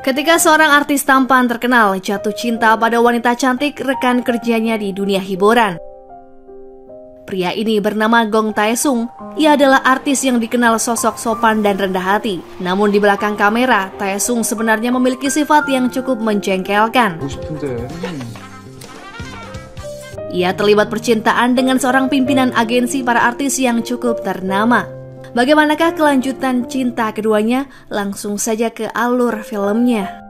Ketika seorang artis tampan terkenal jatuh cinta pada wanita cantik rekan kerjanya di dunia hiburan. Pria ini bernama Gong Tae-sung. Ia adalah artis yang dikenal sosok sopan dan rendah hati. Namun di belakang kamera, Tae-sung sebenarnya memiliki sifat yang cukup menjengkelkan. Ia terlibat percintaan dengan seorang pimpinan agensi para artis yang cukup ternama. Bagaimanakah kelanjutan cinta keduanya? Langsung saja ke alur filmnya.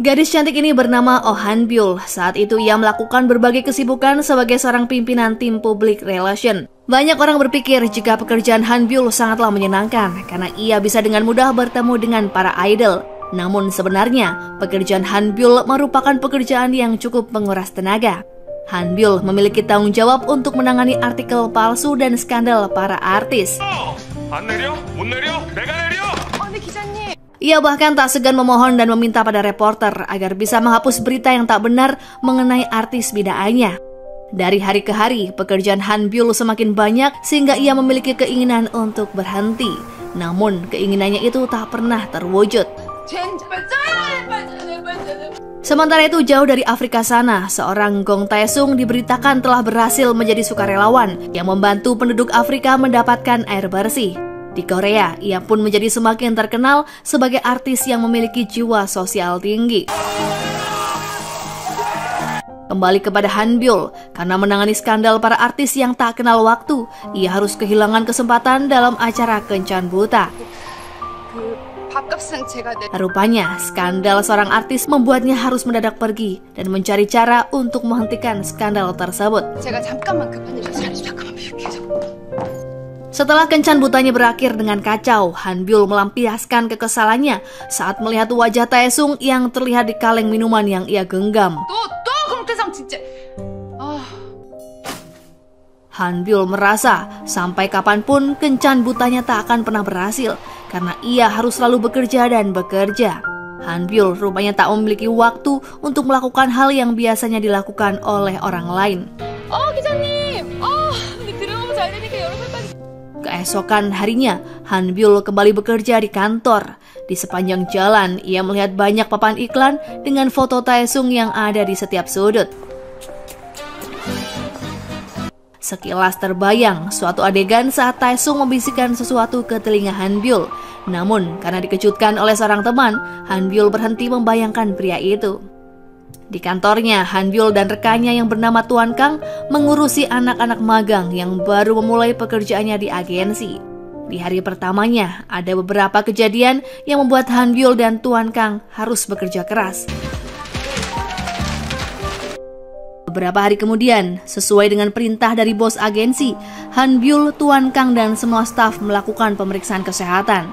Gadis cantik ini bernama Oh Han-byul. Saat itu ia melakukan berbagai kesibukan sebagai seorang pimpinan tim public relation. Banyak orang berpikir jika pekerjaan Han-byul sangatlah menyenangkan karena ia bisa dengan mudah bertemu dengan para idol. Namun sebenarnya pekerjaan Han-byul merupakan pekerjaan yang cukup menguras tenaga. Han-byul memiliki tanggung jawab untuk menangani artikel palsu dan skandal para artis. Ia bahkan tak segan memohon dan meminta pada reporter agar bisa menghapus berita yang tak benar mengenai artis bida'ahnya. Dari hari ke hari, pekerjaan Han-byul semakin banyak sehingga ia memiliki keinginan untuk berhenti. Namun, keinginannya itu tak pernah terwujud. Sementara itu, jauh dari Afrika sana, seorang Gong Tae-sung diberitakan telah berhasil menjadi sukarelawan yang membantu penduduk Afrika mendapatkan air bersih. Di Korea, ia pun menjadi semakin terkenal sebagai artis yang memiliki jiwa sosial tinggi. Kembali kepada Han-byul, karena menangani skandal para artis yang tak kenal waktu, ia harus kehilangan kesempatan dalam acara Kencan Buta. Rupanya, skandal seorang artis membuatnya harus mendadak pergi dan mencari cara untuk menghentikan skandal tersebut. Setelah Kencan Butanya berakhir dengan kacau, Han-byul melampiaskan kekesalannya saat melihat wajah Tae-sung yang terlihat di kaleng minuman yang ia genggam. Han-byul merasa sampai kapanpun Kencan Butanya tak akan pernah berhasil karena ia harus selalu bekerja dan bekerja. Han-byul rupanya tak memiliki waktu untuk melakukan hal yang biasanya dilakukan oleh orang lain. Keesokan harinya, Han-byul kembali bekerja di kantor. Di sepanjang jalan, ia melihat banyak papan iklan dengan foto Tae-sung yang ada di setiap sudut. Sekilas terbayang suatu adegan saat Tae-sung membisikkan sesuatu ke telinga Han-byul. Namun, karena dikejutkan oleh seorang teman, Han-byul berhenti membayangkan pria itu. Di kantornya, Han-byul dan rekannya yang bernama Tuan Kang mengurusi anak-anak magang yang baru memulai pekerjaannya di agensi. Di hari pertamanya, ada beberapa kejadian yang membuat Han-byul dan Tuan Kang harus bekerja keras. Beberapa hari kemudian, sesuai dengan perintah dari bos agensi, Han-byul, Tuan Kang, dan semua staf melakukan pemeriksaan kesehatan.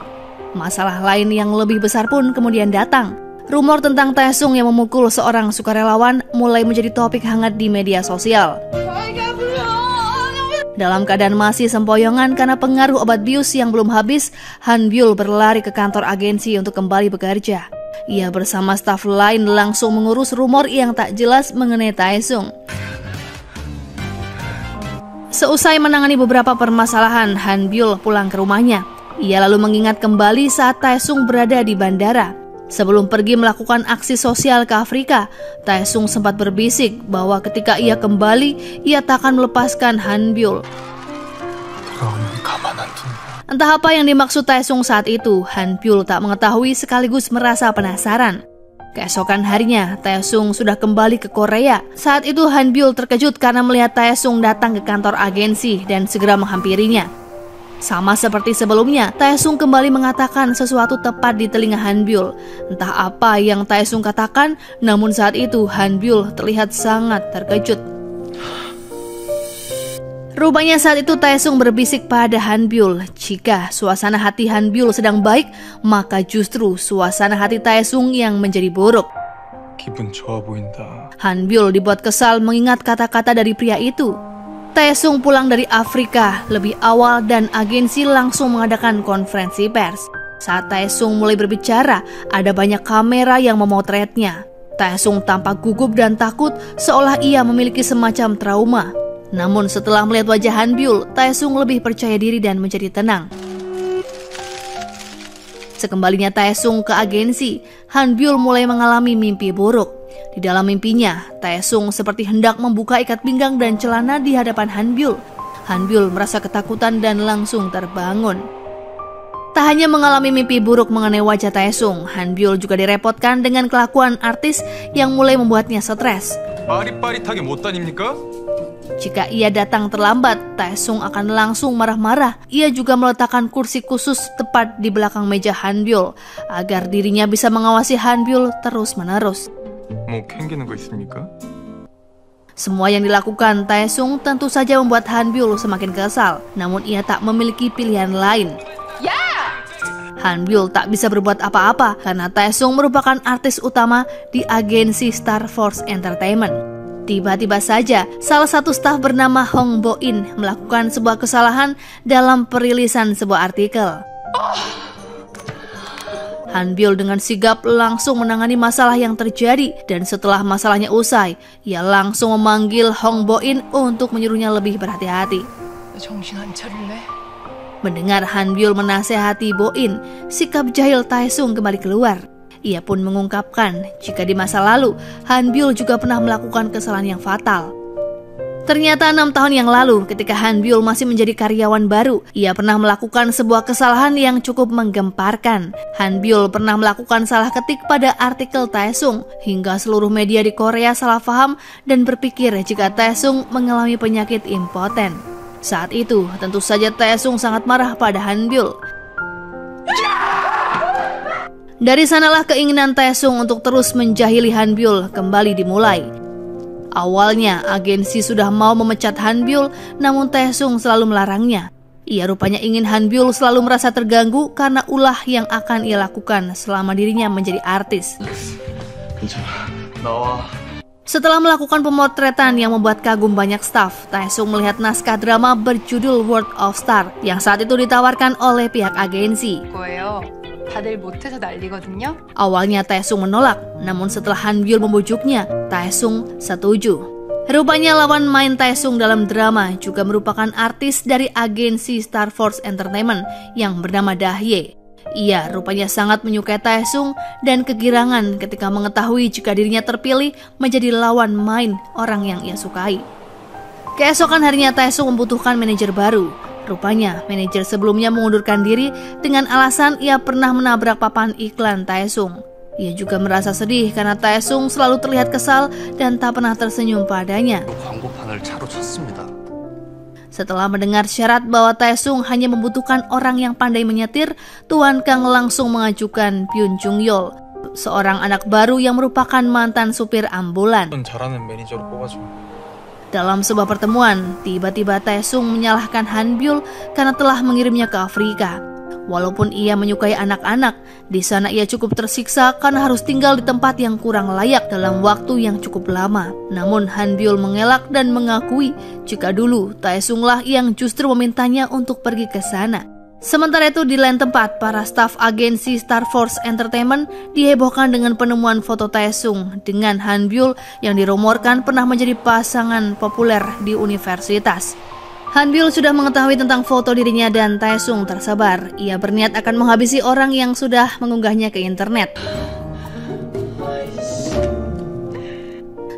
Masalah lain yang lebih besar pun kemudian datang. Rumor tentang Tae-sung yang memukul seorang sukarelawan mulai menjadi topik hangat di media sosial. Dalam keadaan masih sempoyongan karena pengaruh obat bius yang belum habis, Han-byul berlari ke kantor agensi untuk kembali bekerja. Ia bersama staf lain langsung mengurus rumor yang tak jelas mengenai Tae-sung. Seusai menangani beberapa permasalahan, Han-byul pulang ke rumahnya. Ia lalu mengingat kembali saat Tae-sung berada di bandara. Sebelum pergi melakukan aksi sosial ke Afrika, Tae-sung sempat berbisik bahwa ketika ia kembali, ia tak akan melepaskan Han-byul. Entah apa yang dimaksud Tae-sung saat itu, Han-byul tak mengetahui sekaligus merasa penasaran. Keesokan harinya, Tae-sung sudah kembali ke Korea. Saat itu Han-byul terkejut karena melihat Tae-sung datang ke kantor agensi dan segera menghampirinya. Sama seperti sebelumnya, Tae-sung kembali mengatakan sesuatu tepat di telinga Han-byul. Entah apa yang Tae-sung katakan, namun saat itu Han-byul terlihat sangat terkejut. Rupanya saat itu Tae-sung berbisik pada Han-byul, jika suasana hati Han-byul sedang baik, maka justru suasana hati Tae-sung yang menjadi buruk. Han-byul dibuat kesal mengingat kata-kata dari pria itu. Tae-sung pulang dari Afrika lebih awal dan agensi langsung mengadakan konferensi pers. Saat Tae-sung mulai berbicara, ada banyak kamera yang memotretnya. Tae-sung tampak gugup dan takut seolah ia memiliki semacam trauma. Namun setelah melihat wajah Han-byul, Tae-sung lebih percaya diri dan menjadi tenang. Sekembalinya Taesung ke agensi, Han Byul mulai mengalami mimpi buruk. Di dalam mimpinya, Taesung seperti hendak membuka ikat pinggang dan celana di hadapan Han Byul. Han Byul merasa ketakutan dan langsung terbangun. Tak hanya mengalami mimpi buruk mengenai wajah Taesung, Han Byul juga direpotkan dengan kelakuan artis yang mulai membuatnya stres. 빠릿빠릿하게 못 다닙니까? Jika ia datang terlambat, Taesung akan langsung marah-marah. Ia juga meletakkan kursi khusus tepat di belakang meja Han Byul agar dirinya bisa mengawasi Han Byul terus-menerus. 뭐 캥기는 거 있습니까? Semua yang dilakukan Taesung tentu saja membuat Han Byul semakin kesal. Namun ia tak memiliki pilihan lain. Han Byul tak bisa berbuat apa-apa karena Taesung merupakan artis utama di agensi Star Force Entertainment. Tiba-tiba saja, salah satu staf bernama Hong Bo-in melakukan sebuah kesalahan dalam perilisan sebuah artikel. Han Byul dengan sigap langsung menangani masalah yang terjadi dan setelah masalahnya usai, ia langsung memanggil Hong Bo-in untuk menyuruhnya lebih berhati-hati. 정신 안 차릴래? Mendengar Han Byul menasehati Bo-in, sikap jahil Taesung kembali keluar. Ia pun mengungkapkan jika di masa lalu Han Byul juga pernah melakukan kesalahan yang fatal. Ternyata 6 tahun yang lalu ketika Han Byul masih menjadi karyawan baru, ia pernah melakukan sebuah kesalahan yang cukup menggemparkan. Han Byul pernah melakukan salah ketik pada artikel Taesung hingga seluruh media di Korea salah paham dan berpikir jika Taesung mengalami penyakit impoten. Saat itu tentu saja Taesung sangat marah pada Han Byul. Dari sanalah keinginan Taesung untuk terus menjahili Han Byul kembali dimulai. Awalnya agensi sudah mau memecat Han Byul, namun Taesung selalu melarangnya. Ia rupanya ingin Han Byul selalu merasa terganggu karena ulah yang akan ia lakukan selama dirinya menjadi artis. Setelah melakukan pemotretan yang membuat kagum banyak staf, Taesung melihat naskah drama berjudul World of Star yang saat itu ditawarkan oleh pihak agensi. 다들 못해서 난리거든요. Awalnya Taesung menolak, namun setelah Han Byul membujuknya, Taesung setuju. Rupanya lawan main Taesung dalam drama juga merupakan artis dari agensi Star Force Entertainment yang bernama Dahye. Ia rupanya sangat menyukai Taesung dan kegirangan ketika mengetahui jika dirinya terpilih menjadi lawan main orang yang ia sukai. Keesokan harinya Taesung membutuhkan manajer baru. Rupanya, manajer sebelumnya mengundurkan diri dengan alasan ia pernah menabrak papan iklan Taesung. Ia juga merasa sedih karena Taesung selalu terlihat kesal dan tak pernah tersenyum padanya. Setelah mendengar syarat bahwa Taesung hanya membutuhkan orang yang pandai menyetir, Tuan Kang langsung mengajukan Byun Jung Yeol, seorang anak baru yang merupakan mantan supir ambulan. Dalam sebuah pertemuan, tiba-tiba Taesung menyalahkan Han Byul karena telah mengirimnya ke Afrika. Walaupun ia menyukai anak-anak, di sana ia cukup tersiksa karena harus tinggal di tempat yang kurang layak dalam waktu yang cukup lama. Namun Han Byul mengelak dan mengakui jika dulu Taesunglah yang justru memintanya untuk pergi ke sana. Sementara itu di lain tempat, para staf agensi Star Force Entertainment dihebohkan dengan penemuan foto Taesung dengan Han Byul yang dirumorkan pernah menjadi pasangan populer di universitas. Han Byul sudah mengetahui tentang foto dirinya dan Taesung tersabar. Ia berniat akan menghabisi orang yang sudah mengunggahnya ke internet.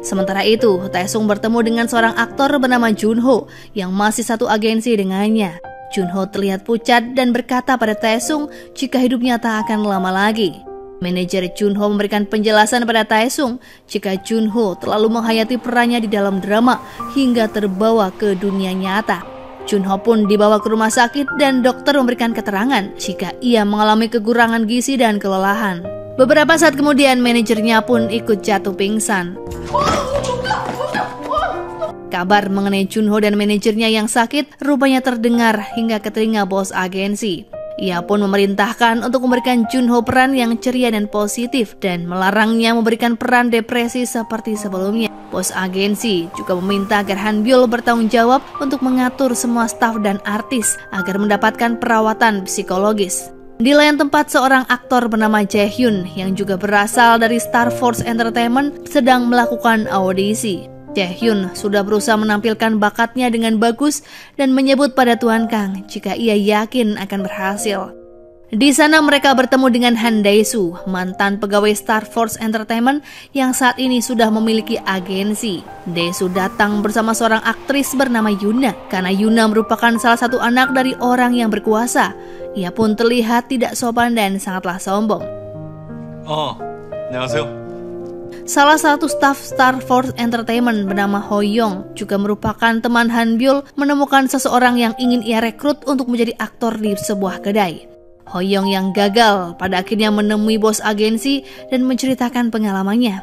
Sementara itu, Taesung bertemu dengan seorang aktor bernama Junho yang masih satu agensi dengannya. Junho terlihat pucat dan berkata pada Taesung jika hidupnya tak akan lama lagi. Manajer Junho memberikan penjelasan pada Taesung jika Junho terlalu menghayati perannya di dalam drama hingga terbawa ke dunia nyata. Junho pun dibawa ke rumah sakit dan dokter memberikan keterangan jika ia mengalami kekurangan gizi dan kelelahan. Beberapa saat kemudian manajernya pun ikut jatuh pingsan. Kabar mengenai Junho dan manajernya yang sakit rupanya terdengar hingga ke telinga bos agensi. Ia pun memerintahkan untuk memberikan Junho peran yang ceria dan positif dan melarangnya memberikan peran depresi seperti sebelumnya. Bos agensi juga meminta agar Han Byul bertanggung jawab untuk mengatur semua staf dan artis agar mendapatkan perawatan psikologis. Di lain tempat, seorang aktor bernama Jae-hyun yang juga berasal dari Star Force Entertainment sedang melakukan audisi. Jae-hyun sudah berusaha menampilkan bakatnya dengan bagus dan menyebut pada Tuan Kang jika ia yakin akan berhasil. Di sana mereka bertemu dengan Han Dae-soo, mantan pegawai Star Force Entertainment yang saat ini sudah memiliki agensi. Dae-soo datang bersama seorang aktris bernama Yuna, karena Yuna merupakan salah satu anak dari orang yang berkuasa. Ia pun terlihat tidak sopan dan sangatlah sombong. 안녕하세요. Salah satu staf Star Force Entertainment bernama Ho Young juga merupakan teman Han Byul menemukan seseorang yang ingin ia rekrut untuk menjadi aktor di sebuah kedai. Ho Young yang gagal pada akhirnya menemui bos agensi dan menceritakan pengalamannya.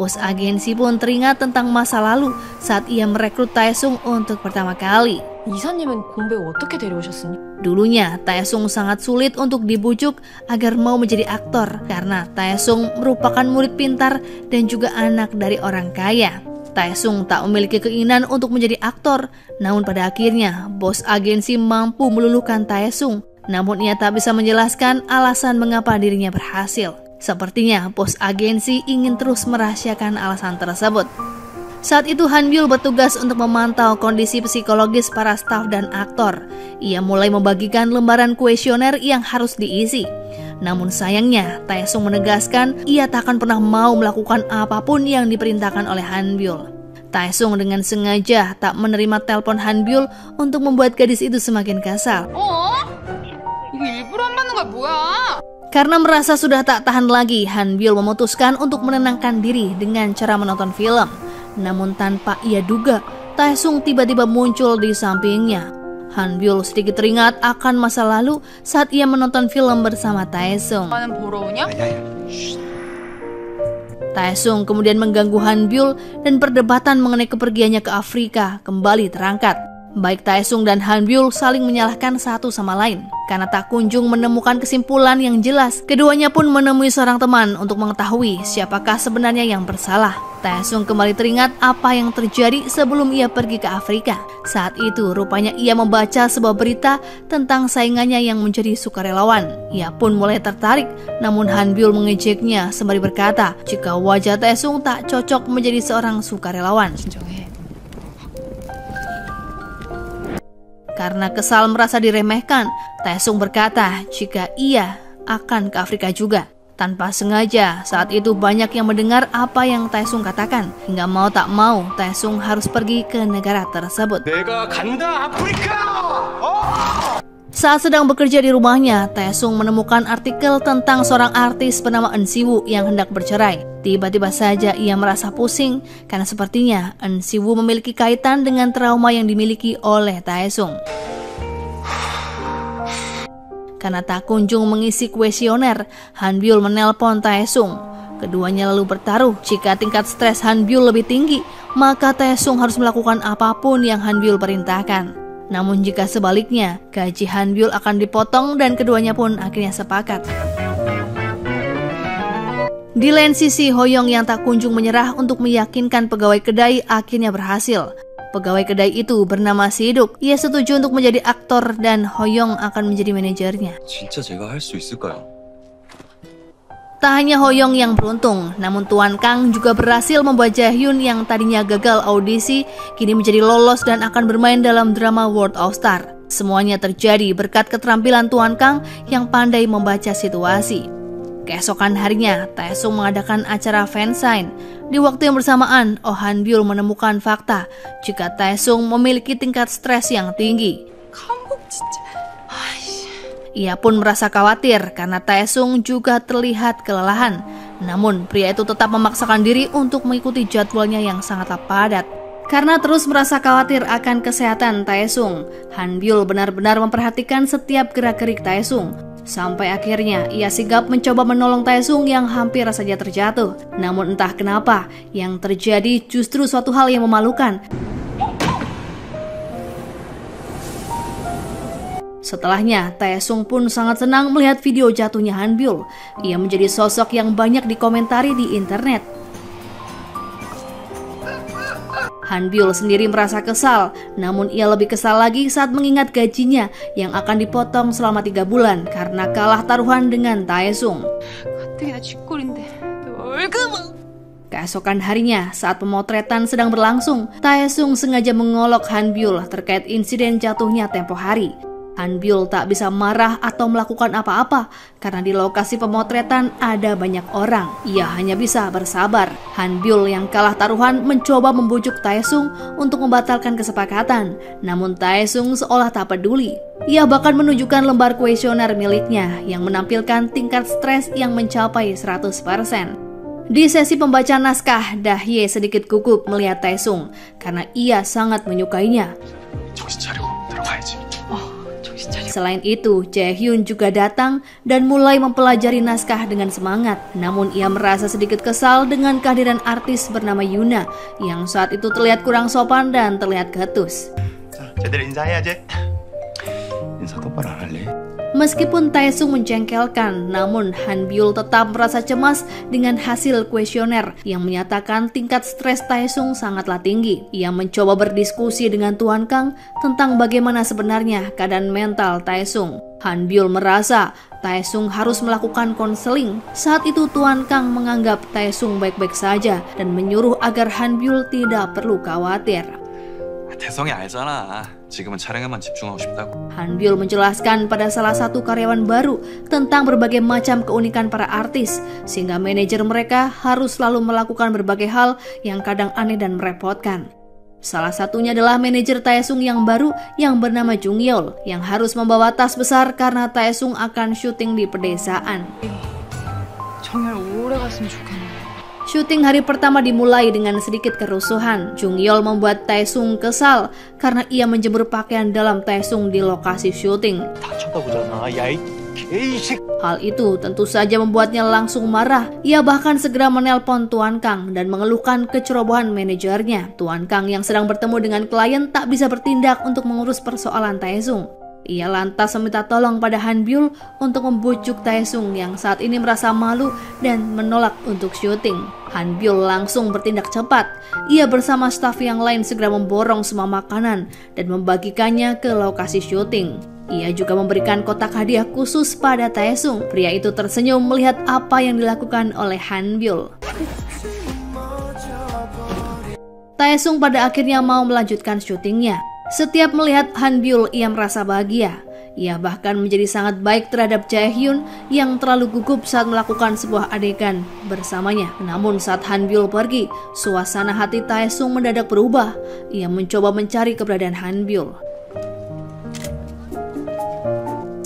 Bos agensi pun teringat tentang masa lalu saat ia merekrut Taesung untuk pertama kali. 이사님은 공백 어떻게 데려오셨습니까? Dulunya, Taesung sangat sulit untuk dibujuk agar mau menjadi aktor karena Taesung merupakan murid pintar dan juga anak dari orang kaya. Taesung tak memiliki keinginan untuk menjadi aktor, namun pada akhirnya bos agensi mampu meluluhkan Taesung. Namun ia tak bisa menjelaskan alasan mengapa dirinya berhasil. Sepertinya bos agensi ingin terus merahasiakan alasan tersebut. Saat itu Han Byul bertugas untuk memantau kondisi psikologis para staf dan aktor. Ia mulai membagikan lembaran kuesioner yang harus diisi. Namun sayangnya, Taesung menegaskan ia tak akan pernah mau melakukan apapun yang diperintahkan oleh Han Byul. Taesung dengan sengaja tak menerima telepon Han Byul untuk membuat gadis itu semakin kesal. 이게 일부러 안 받는 거야 뭐야? Karena merasa sudah tak tahan lagi, Han Byul memutuskan untuk menenangkan diri dengan cara menonton film. Namun tanpa ia duga, Taesung tiba-tiba muncul di sampingnya. Han Byul sedikit teringat akan masa lalu saat ia menonton film bersama Taesung. 나는 보러 오냐? Taesung kemudian mengganggu Han Byul dan perdebatan mengenai kepergiannya ke Afrika kembali terangkat. Baik Taesung dan Han Byul saling menyalahkan satu sama lain. Karena tak kunjung menemukan kesimpulan yang jelas, keduanya pun menemui seorang teman untuk mengetahui siapakah sebenarnya yang bersalah. Taesung kembali teringat apa yang terjadi sebelum ia pergi ke Afrika. Saat itu rupanya ia membaca sebuah berita tentang saingannya yang menjadi sukarelawan. Ia pun mulai tertarik, namun Han Byul mengejeknya sembari berkata jika wajah Taesung tak cocok menjadi seorang sukarelawan. Karena kesal merasa diremehkan, Taesung berkata jika ia akan ke Afrika juga. Tanpa sengaja, saat itu banyak yang mendengar apa yang Taesung katakan. Hingga mau tak mau, Taesung harus pergi ke negara tersebut. 내가 간다 아프리카! Saat sedang bekerja di rumahnya, Taesung menemukan artikel tentang seorang artis bernama Eun Si-woo yang hendak bercerai. Tiba-tiba saja ia merasa pusing karena sepertinya Eun Si-woo memiliki kaitan dengan trauma yang dimiliki oleh Taesung. Karena tak kunjung mengisi kuesioner, Han Byul menelpon Taesung. Keduanya lalu bertaruh, jika tingkat stres Han Byul lebih tinggi, maka Taesung harus melakukan apapun yang Han Byul perintahkan. Namun jika sebaliknya, gaji Han Byul akan dipotong dan keduanya pun akhirnya sepakat. Di lain sisi, Ho Young yang tak kunjung menyerah untuk meyakinkan pegawai kedai akhirnya berhasil. Pegawai kedai itu bernama Si-duk. Ia setuju untuk menjadi aktor dan Ho Young akan menjadi manajernya. 진짜 제가 할 수 있을까요? Tak hanya Ho Young yang beruntung, namun Tuan Kang juga berhasil membuat Jae-hyun yang tadinya gagal audisi, kini menjadi lolos dan akan bermain dalam drama World of Star. Semuanya terjadi berkat keterampilan Tuan Kang yang pandai membaca situasi. Keesokan harinya, Taesung mengadakan acara fansign. Di waktu yang bersamaan, Oh Han Byul menemukan fakta jika Taesung memiliki tingkat stres yang tinggi. Ia pun merasa khawatir karena Taesung juga terlihat kelelahan. Namun pria itu tetap memaksakan diri untuk mengikuti jadwalnya yang sangatlah padat. Karena terus merasa khawatir akan kesehatan Taesung, Han Byul benar-benar memperhatikan setiap gerak-gerik Taesung. Sampai akhirnya ia sigap mencoba menolong Taesung yang hampir saja terjatuh. Namun entah kenapa, yang terjadi justru suatu hal yang memalukan. Setelahnya, Taesung pun sangat senang melihat video jatuhnya Han Byul. Ia menjadi sosok yang banyak dikomentari di internet. Han Byul sendiri merasa kesal, namun ia lebih kesal lagi saat mengingat gajinya yang akan dipotong selama 3 bulan karena kalah taruhan dengan Taesung. 가뜩이나 쥐꼴인데 월급은 Keesokan harinya, saat pemotretan sedang berlangsung, Taesung sengaja mengolok Han Byul terkait insiden jatuhnya tempo hari. Han Byul tak bisa marah atau melakukan apa-apa karena di lokasi pemotretan ada banyak orang. Ia hanya bisa bersabar. Han Byul yang kalah taruhan mencoba membujuk Taesung untuk membatalkan kesepakatan. Namun Taesung seolah tak peduli. Ia bahkan menunjukkan lembar kuesioner miliknya yang menampilkan tingkat stres yang mencapai 100%. Di sesi pembacaan naskah, Dahye sedikit gugup melihat Taesung karena ia sangat menyukainya. 정신 차리고 들어가야지. Selain itu, Jaehyun juga datang dan mulai mempelajari naskah dengan semangat. Namun ia merasa sedikit kesal dengan kehadiran artis bernama Yuna yang saat itu terlihat kurang sopan dan terlihat ketus. 제대로 인사해야지. 인사 똑바로 안 할래? Meskipun Taesung menjengkelkan, namun Han Byul tetap merasa cemas dengan hasil kuesioner yang menyatakan tingkat stres Taesung sangatlah tinggi. Ia mencoba berdiskusi dengan Tuan Kang tentang bagaimana sebenarnya keadaan mental Taesung. Han Byul merasa Taesung harus melakukan konseling. Saat itu Tuan Kang menganggap Taesung baik-baik saja dan menyuruh agar Han Byul tidak perlu khawatir. 대성이 알잖아. 지금은 촬영에만 집중하고 싶다고. Han Byul menjelaskan pada salah satu karyawan baru tentang berbagai macam keunikan para artis, sehingga manajer mereka harus selalu melakukan berbagai hal yang kadang aneh dan merepotkan. Salah satunya adalah manajer Taesung yang baru yang bernama Jung Yeol yang harus membawa tas besar karena Taesung akan syuting di pedesaan. 정말 오래 갔으면 좋겠네. Syuting hari pertama dimulai dengan sedikit kerusuhan. Jung Yeol membuat Taesung kesal karena ia menjemur pakaian dalam Taesung di lokasi syuting. 다 쳐다보잖아. 야, 이 개이식. Hal itu tentu saja membuatnya langsung marah. Ia bahkan segera menelpon Tuan Kang dan mengeluhkan kecerobohan manajernya. Tuan Kang yang sedang bertemu dengan klien tak bisa bertindak untuk mengurus persoalan Taesung. Ia lantas meminta tolong pada Han Byul untuk membujuk Taesung yang saat ini merasa malu dan menolak untuk syuting. Han Byul langsung bertindak cepat. Ia bersama staf yang lain segera memborong semua makanan dan membagikannya ke lokasi syuting. Ia juga memberikan kotak hadiah khusus pada Taesung. Pria itu tersenyum melihat apa yang dilakukan oleh Han Byul. Taesung pada akhirnya mau melanjutkan syutingnya. Setiap melihat Han Byul, ia merasa bahagia. Ia bahkan menjadi sangat baik terhadap Jaehyun yang terlalu gugup saat melakukan sebuah adegan bersamanya. Namun saat Han Byul pergi, suasana hati Taesung mendadak berubah. Ia mencoba mencari keberadaan Han Byul.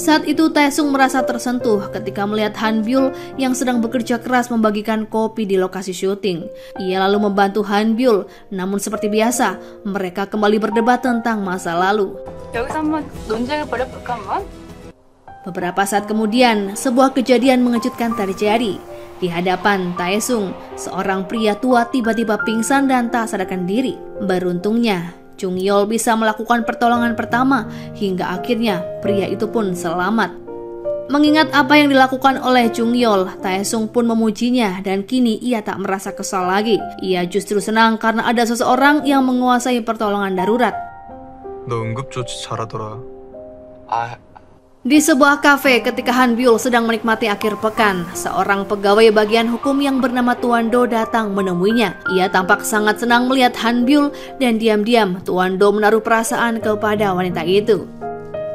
Saat itu Taesung merasa tersentuh ketika melihat Han Byul yang sedang bekerja keras membagikan kopi di lokasi syuting. Ia lalu membantu Han Byul, namun seperti biasa, mereka kembali berdebat tentang masa lalu. 여기서 한번 논쟁을 벌여볼까 한번? Beberapa saat kemudian, sebuah kejadian mengejutkan terjadi. Di hadapan Taesung, seorang pria tua tiba-tiba pingsan dan tak sadarkan diri. Beruntungnya, Jung Yeol bisa melakukan pertolongan pertama hingga akhirnya pria itu pun selamat. Mengingat apa yang dilakukan oleh Jung Yeol, Taesung pun memujinya dan kini ia tak merasa kesal lagi. Ia justru senang karena ada seseorang yang menguasai pertolongan darurat. 너 응급조치 잘하더라. Di sebuah kafe ketika Han Byul sedang menikmati akhir pekan, seorang pegawai bagian hukum yang bernama Tuan Do datang menemuinya. Ia tampak sangat senang melihat Han Byul dan diam-diam Tuan Do menaruh perasaan kepada wanita itu.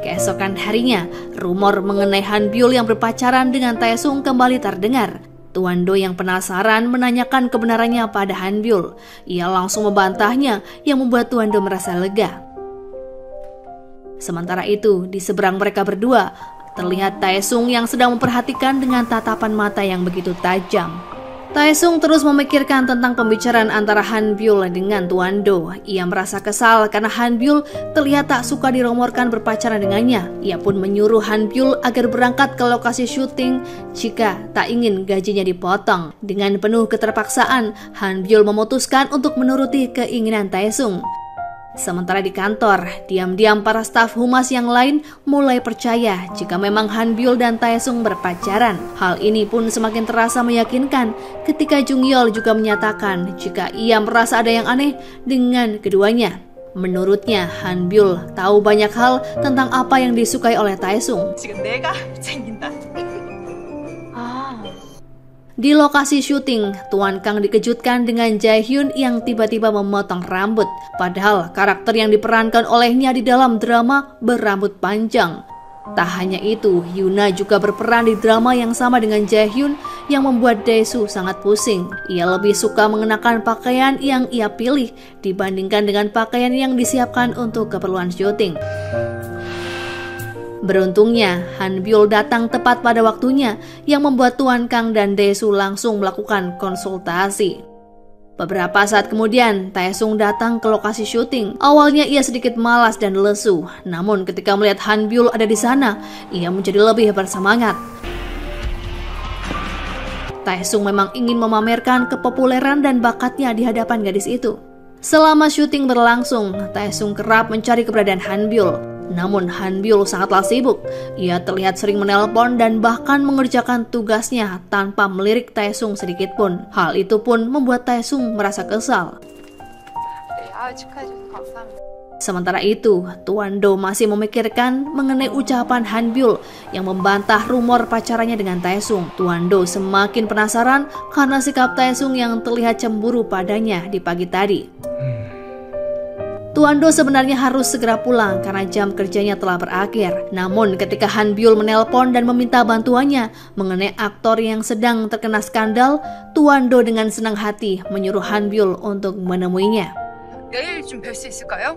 Keesokan harinya, rumor mengenai Han Byul yang berpacaran dengan Taesung kembali terdengar. Tuan Do yang penasaran menanyakan kebenarannya pada Han Byul. Ia langsung membantahnya yang membuat Tuan Do merasa lega. Sementara itu, di seberang mereka berdua, terlihat Taesung yang sedang memperhatikan dengan tatapan mata yang begitu tajam. Taesung terus memikirkan tentang pembicaraan antara Han Byul dengan Tuan Do. Ia merasa kesal karena Han Byul terlihat tak suka dirumorkan berpacaran dengannya. Ia pun menyuruh Han Byul agar berangkat ke lokasi syuting jika tak ingin gajinya dipotong. Dengan penuh keterpaksaan, Han Byul memutuskan untuk menuruti keinginan Taesung. Sementara di kantor, diam-diam para staf humas yang lain mulai percaya jika memang Han Byul dan Taesung berpacaran. Hal ini pun semakin terasa meyakinkan ketika Jung Yeol juga menyatakan jika ia merasa ada yang aneh dengan keduanya. Menurutnya, Han Byul tahu banyak hal tentang apa yang disukai oleh Taesung. Di lokasi syuting, Tuan Kang dikejutkan dengan Jae-hyun yang tiba-tiba memotong rambut. Padahal karakter yang diperankan olehnya di dalam drama berambut panjang. Tak hanya itu, Yuna juga berperan di drama yang sama dengan Jae-hyun yang membuat Dae-soo sangat pusing. Ia lebih suka mengenakan pakaian yang ia pilih dibandingkan dengan pakaian yang disiapkan untuk keperluan syuting. Beruntungnya, Han Byul datang tepat pada waktunya yang membuat Tuan Kang dan Dae-soo langsung melakukan konsultasi. Beberapa saat kemudian, Taesung datang ke lokasi syuting. Awalnya ia sedikit malas dan lesu, namun ketika melihat Han Byul ada di sana, ia menjadi lebih bersemangat. Taesung memang ingin memamerkan kepopuleran dan bakatnya di hadapan gadis itu. Selama syuting berlangsung, Taesung kerap mencari keberadaan Han Byul. Namun Han Byul sangatlah sibuk. Ia terlihat sering menelpon dan bahkan mengerjakan tugasnya tanpa melirik Taesung sedikit pun. Hal itu pun membuat Taesung merasa kesal. Sementara itu, Tuan Do masih memikirkan mengenai ucapan Han Byul yang membantah rumor pacarannya dengan Taesung. Tuan Do semakin penasaran karena sikap Taesung yang terlihat cemburu padanya di pagi tadi. Tuan Do sebenarnya harus segera pulang karena jam kerjanya telah berakhir. Namun ketika Han Byul menelpon dan meminta bantuannya mengenai aktor yang sedang terkena skandal, Tuan Do dengan senang hati menyuruh Han Byul untuk menemuinya. 내일쯤 뵐 수 있을까요?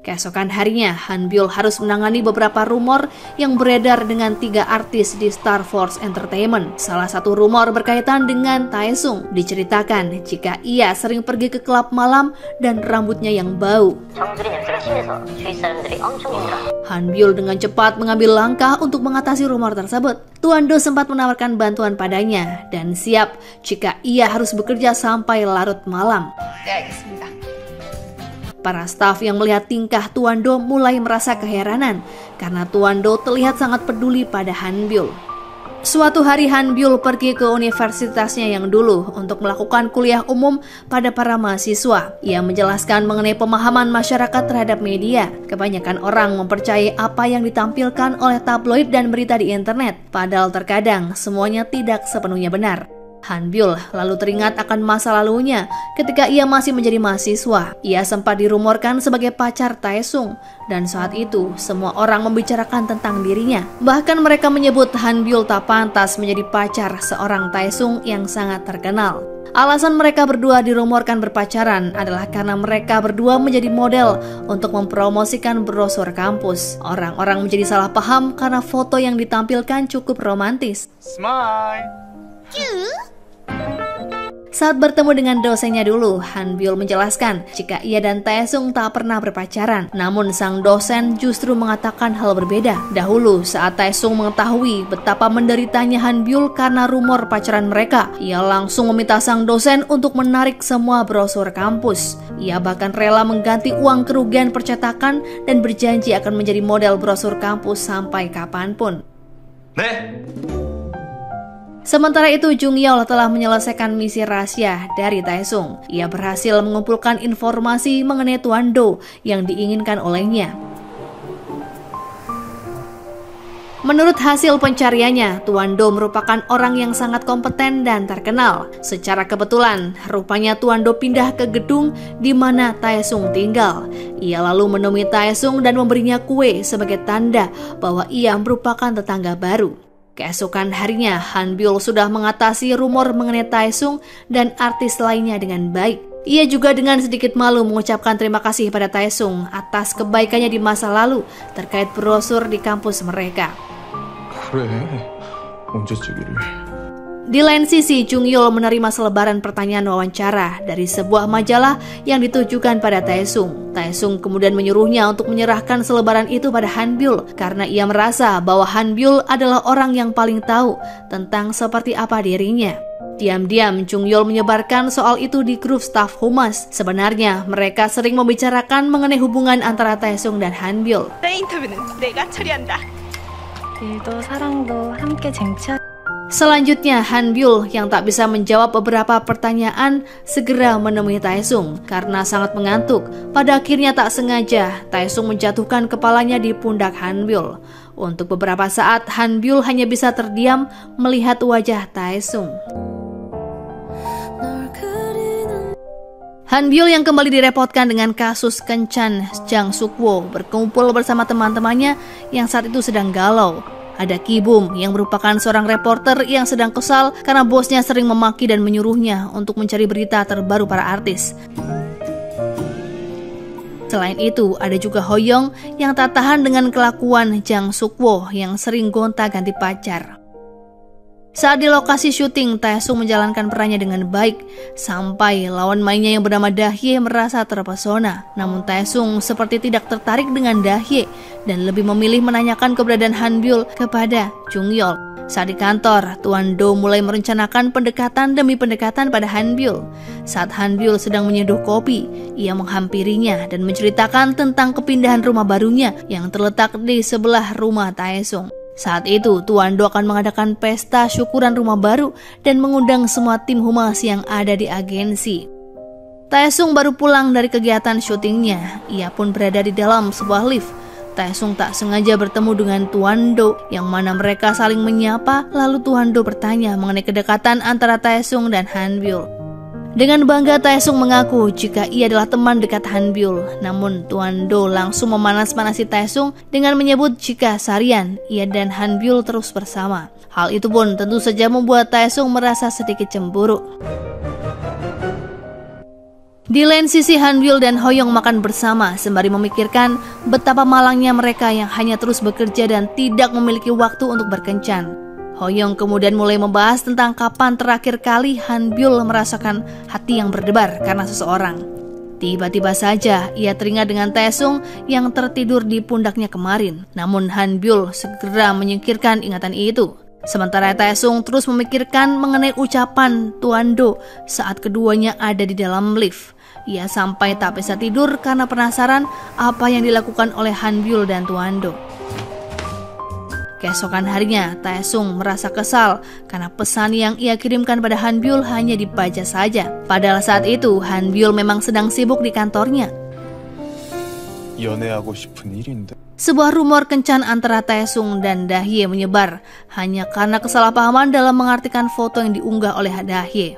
Keesokan harinya, Han Byul harus menangani beberapa rumor yang beredar dengan 3 artis di Star Force Entertainment. Salah satu rumor berkaitan dengan Taesung. Diceritakan jika ia sering pergi ke klub malam dan rambutnya yang bau. Han Byul dengan cepat mengambil langkah untuk mengatasi rumor tersebut. Tuan Do sempat menawarkan bantuan padanya dan siap jika ia harus bekerja sampai larut malam. 네, 알겠습니다. Para staf yang melihat tingkah Tuan Do mulai merasa keheranan karena Tuan Do terlihat sangat peduli pada Han Byul. Suatu hari Han Byul pergi ke universitasnya yang dulu untuk melakukan kuliah umum pada para mahasiswa. Ia menjelaskan mengenai pemahaman masyarakat terhadap media. Kebanyakan orang mempercayai apa yang ditampilkan oleh tabloid dan berita di internet, padahal terkadang semuanya tidak sepenuhnya benar. Han Byul lalu teringat akan masa lalunya ketika ia masih menjadi mahasiswa. Ia sempat dirumorkan sebagai pacar Taesung dan saat itu semua orang membicarakan tentang dirinya. Bahkan mereka menyebut Han Byul tak pantas menjadi pacar seorang Taesung yang sangat terkenal. Alasan mereka berdua dirumorkan berpacaran adalah karena mereka berdua menjadi model untuk mempromosikan brosur kampus. Orang-orang menjadi salah paham karena foto yang ditampilkan cukup romantis. Smile. Saat bertemu dengan dosennya dulu, Han Byul menjelaskan jika ia dan Taesung tak pernah berpacaran. Namun sang dosen justru mengatakan hal berbeda. Dahulu saat Taesung mengetahui betapa menderitanya Han Byul karena rumor pacaran mereka, ia langsung meminta sang dosen untuk menarik semua brosur kampus. Ia bahkan rela mengganti uang kerugian percetakan dan berjanji akan menjadi model brosur kampus sampai kapanpun. 네. Sementara itu, Jung Yeol telah menyelesaikan misi rahasia dari Taesung. Ia berhasil mengumpulkan informasi mengenai Tuan Do yang diinginkan olehnya. Menurut hasil pencariannya, Tuan Do merupakan orang yang sangat kompeten dan terkenal. Secara kebetulan, rupanya Tuan Do pindah ke gedung di mana Taesung tinggal. Ia lalu menemui Taesung dan memberinya kue sebagai tanda bahwa ia merupakan tetangga baru. Keesokan harinya, Han Byul sudah mengatasi rumor mengenai Taesung dan artis lainnya dengan baik. Ia juga dengan sedikit malu mengucapkan terima kasih pada Taesung atas kebaikannya di masa lalu terkait brosur di kampus mereka. 그래. 언제 찍기를. Di lain sisi, Jung Yeol menerima selebaran pertanyaan wawancara dari sebuah majalah yang ditujukan pada Taesung. Taesung kemudian menyuruhnya untuk menyerahkan selebaran itu pada Han Byul karena ia merasa bahwa Han Byul adalah orang yang paling tahu tentang seperti apa dirinya. Diam-diam, Jung Yeol menyebarkan soal itu di grup staf humas. Sebenarnya, mereka sering membicarakan mengenai hubungan antara Taesung dan Han Byul. 내 인터뷰는 내가 처리한다. 일도 사랑도 함께 쟁취하. Selanjutnya, Han Byul yang tak bisa menjawab beberapa pertanyaan segera menemui Taesung karena sangat mengantuk. Pada akhirnya tak sengaja, Taesung menjatuhkan kepalanya di pundak Han Byul. Untuk beberapa saat, Han Byul hanya bisa terdiam melihat wajah Taesung. Han Byul yang kembali direpotkan dengan kasus kencan Jang Suk-woo berkumpul bersama teman-temannya yang saat itu sedang galau. Ada Ki Bum yang merupakan seorang reporter yang sedang kesal karena bosnya sering memaki dan menyuruhnya untuk mencari berita terbaru para artis. Selain itu, ada juga Hoyong yang tak tahan dengan kelakuan Jang Suk-woo yang sering gonta-ganti pacar. Saat di lokasi syuting, Taesung menjalankan perannya dengan baik sampai lawan mainnya yang bernama Dahye merasa terpesona. Namun Taesung seperti tidak tertarik dengan Dahye dan lebih memilih menanyakan keberadaan Han Byul kepada Jung Yeol. Saat di kantor, Tuan Do mulai merencanakan pendekatan demi pendekatan pada Han Byul. Saat Han Byul sedang menyeduh kopi, ia menghampirinya dan menceritakan tentang kepindahan rumah barunya yang terletak di sebelah rumah Taesung. Saat itu, Tuan Do akan mengadakan pesta syukuran rumah baru dan mengundang semua tim humas yang ada di agensi. Taesung baru pulang dari kegiatan syutingnya. Ia pun berada di dalam sebuah lift. Taesung tak sengaja bertemu dengan Tuan Do, yang mana mereka saling menyapa. Lalu Tuan Do bertanya mengenai kedekatan antara Taesung dan Han Byul. Dengan bangga Taesung mengaku jika ia adalah teman dekat Han Byul. Namun Tuan Do langsung memanas-manasi Taesung dengan menyebut jika seharian ia dan Han Byul terus bersama. Hal itu pun tentu saja membuat Taesung merasa sedikit cemburu. Di lain sisi, Han Byul dan Hoyong makan bersama sembari memikirkan betapa malangnya mereka yang hanya terus bekerja dan tidak memiliki waktu untuk berkencan. Hoyong kemudian mulai membahas tentang kapan terakhir kali Han Byul merasakan hati yang berdebar karena seseorang. Tiba-tiba saja ia teringat dengan Taesung yang tertidur di pundaknya kemarin. Namun Han Byul segera menyingkirkan ingatan itu. Sementara Taesung terus memikirkan mengenai ucapan Tuan Do saat keduanya ada di dalam lift. Ia sampai tak bisa tidur karena penasaran apa yang dilakukan oleh Han Byul dan Tuan Do. Keesokan harinya, Taesung merasa kesal karena pesan yang ia kirimkan pada Han Byul hanya dibaca saja. Padahal saat itu, Han Byul memang sedang sibuk di kantornya. 연애하고 싶은 일인데. Sebuah rumor kencan antara Taesung dan Dahye menyebar hanya karena kesalahpahaman dalam mengartikan foto yang diunggah oleh Dahye.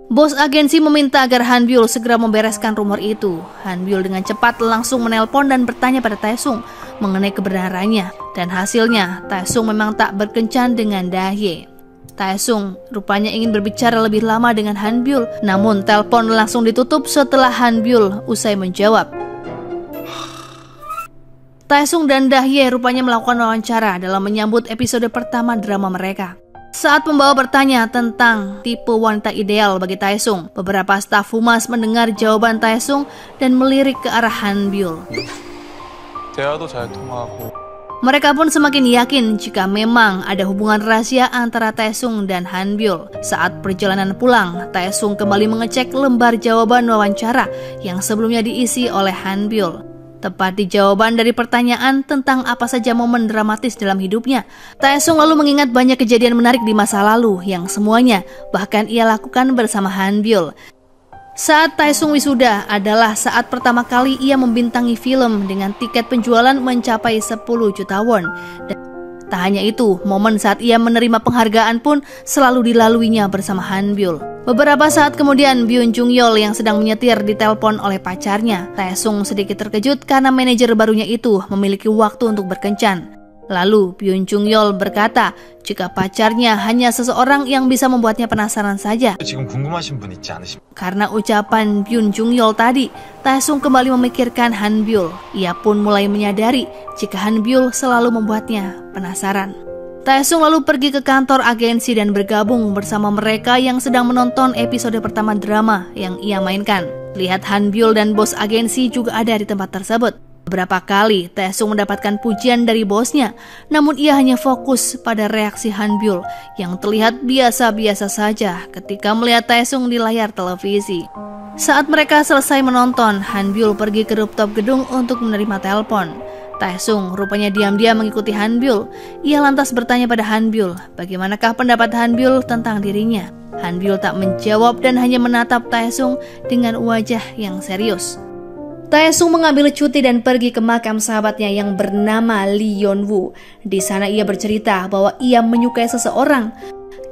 Bos agensi meminta agar Han Byul segera membereskan rumor itu. Han Byul dengan cepat langsung menelpon dan bertanya pada Taesung mengenai kebenarannya. Dan hasilnya, Taesung memang tak berkencan dengan Dahye. Taesung rupanya ingin berbicara lebih lama dengan Han Byul, namun telepon langsung ditutup setelah Han Byul usai menjawab. Taesung dan Dahye rupanya melakukan wawancara dalam menyambut episode pertama drama mereka. Saat pembawa bertanya tentang tipe wanita ideal bagi Taesung, beberapa staf humas mendengar jawaban Taesung dan melirik ke arah Han Byul. 대화도 잘 통하고. Mereka pun semakin yakin jika memang ada hubungan rahasia antara Taesung dan Han Byul. Saat perjalanan pulang, Taesung kembali mengecek lembar jawaban wawancara yang sebelumnya diisi oleh Han Byul. Tepat di jawaban dari pertanyaan tentang apa saja momen dramatis dalam hidupnya, Taesung lalu mengingat banyak kejadian menarik di masa lalu yang semuanya bahkan ia lakukan bersama Han Byul. Saat Taesung wisuda adalah saat pertama kali ia membintangi film dengan tiket penjualan mencapai 10 juta won. Dan tak hanya itu, momen saat ia menerima penghargaan pun selalu dilaluinya bersama Han Byul. Beberapa saat kemudian, Byun Jung Yeol yang sedang menyetir ditelepon oleh pacarnya. Taesung sedikit terkejut karena manajer barunya itu memiliki waktu untuk berkencan. Lalu Byun Jung Yeol berkata jika pacarnya hanya seseorang yang bisa membuatnya penasaran saja. 지금 궁금하신 분 있지 않으십니까? Karena ucapan Byun Jung Yeol tadi, Taesung kembali memikirkan Han Byul. Ia pun mulai menyadari jika Han Byul selalu membuatnya penasaran. Taesung lalu pergi ke kantor agensi dan bergabung bersama mereka yang sedang menonton episode pertama drama yang ia mainkan. Lihat Han Byul dan bos agensi juga ada di tempat tersebut. Beberapa kali Taesung mendapatkan pujian dari bosnya, namun ia hanya fokus pada reaksi Han Byul yang terlihat biasa-biasa saja ketika melihat Taesung di layar televisi. Saat mereka selesai menonton, Han Byul pergi ke rooftop gedung untuk menerima telepon. Taesung rupanya diam-diam mengikuti Hanbyul. Ia lantas bertanya pada Hanbyul, bagaimanakah pendapat Hanbyul tentang dirinya. Hanbyul tak menjawab dan hanya menatap Taesung dengan wajah yang serius. Taesung mengambil cuti dan pergi ke makam sahabatnya yang bernama Lee Yeonwoo. Di sana ia bercerita bahwa ia menyukai seseorang.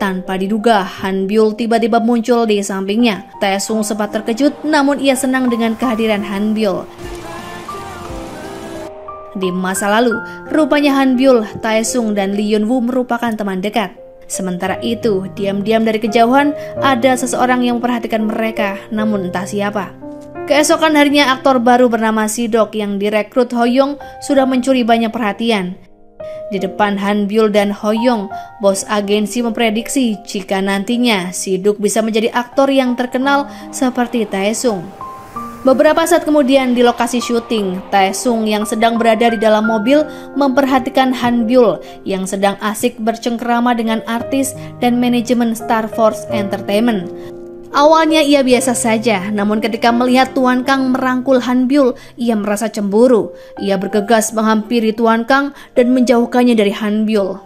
Tanpa diduga, Hanbyul tiba-tiba muncul di sampingnya. Taesung sempat terkejut, namun ia senang dengan kehadiran Hanbyul. Di masa lalu, rupanya Hanbyul, Taesung, dan Lee Yeonwoo merupakan teman dekat. Sementara itu, diam-diam dari kejauhan, ada seseorang yang memperhatikan mereka, namun entah siapa. Keesokan harinya, aktor baru bernama Si-dok yang direkrut Hoyoung sudah mencuri banyak perhatian. Di depan Hanbyul dan Hoyoung, bos agensi memprediksi jika nantinya Si-dok bisa menjadi aktor yang terkenal seperti Taesung. Beberapa saat kemudian di lokasi syuting, Taesung yang sedang berada di dalam mobil memperhatikan Hanbyul yang sedang asik bercengkerama dengan artis dan manajemen Star Force Entertainment. Awalnya ia biasa saja, namun ketika melihat Tuan Kang merangkul Hanbyul, ia merasa cemburu. Ia bergegas menghampiri Tuan Kang dan menjauhkannya dari Hanbyul.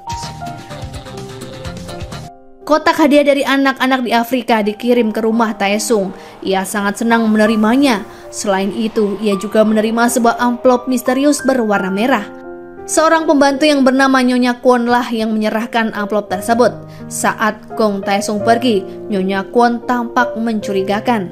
Kotak hadiah dari anak-anak di Afrika dikirim ke rumah Taesung. Ia sangat senang menerimanya. Selain itu, ia juga menerima sebuah amplop misterius berwarna merah. Seorang pembantu yang bernama Nyonya Kwon lah yang menyerahkan amplop tersebut. Saat Gong Taesung pergi, Nyonya Kwon tampak mencurigakan.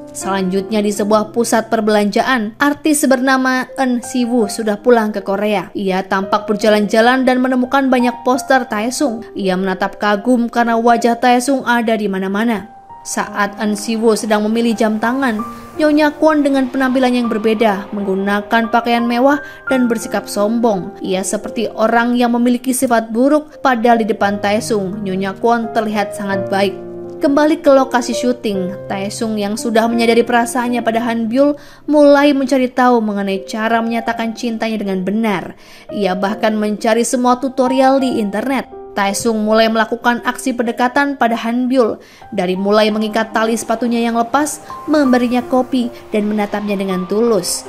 Selanjutnya di sebuah pusat perbelanjaan, artis bernama Eun Si-woo sudah pulang ke Korea. Ia tampak berjalan-jalan dan menemukan banyak poster Taesung. Ia menatap kagum karena wajah Taesung ada di mana-mana. Saat Eun Si-woo sedang memilih jam tangan, Nyonya Kwon dengan penampilan yang berbeda, menggunakan pakaian mewah dan bersikap sombong. Ia seperti orang yang memiliki sifat buruk, padahal di depan Taesung, Nyonya Kwon terlihat sangat baik. Kembali ke lokasi syuting, Taesung yang sudah menyadari perasaannya pada Hanbyul mulai mencari tahu mengenai cara menyatakan cintanya dengan benar. Ia bahkan mencari semua tutorial di internet. Taesung mulai melakukan aksi pendekatan pada Hanbyul, dari mulai mengikat tali sepatunya yang lepas, memberinya kopi, dan menatapnya dengan tulus.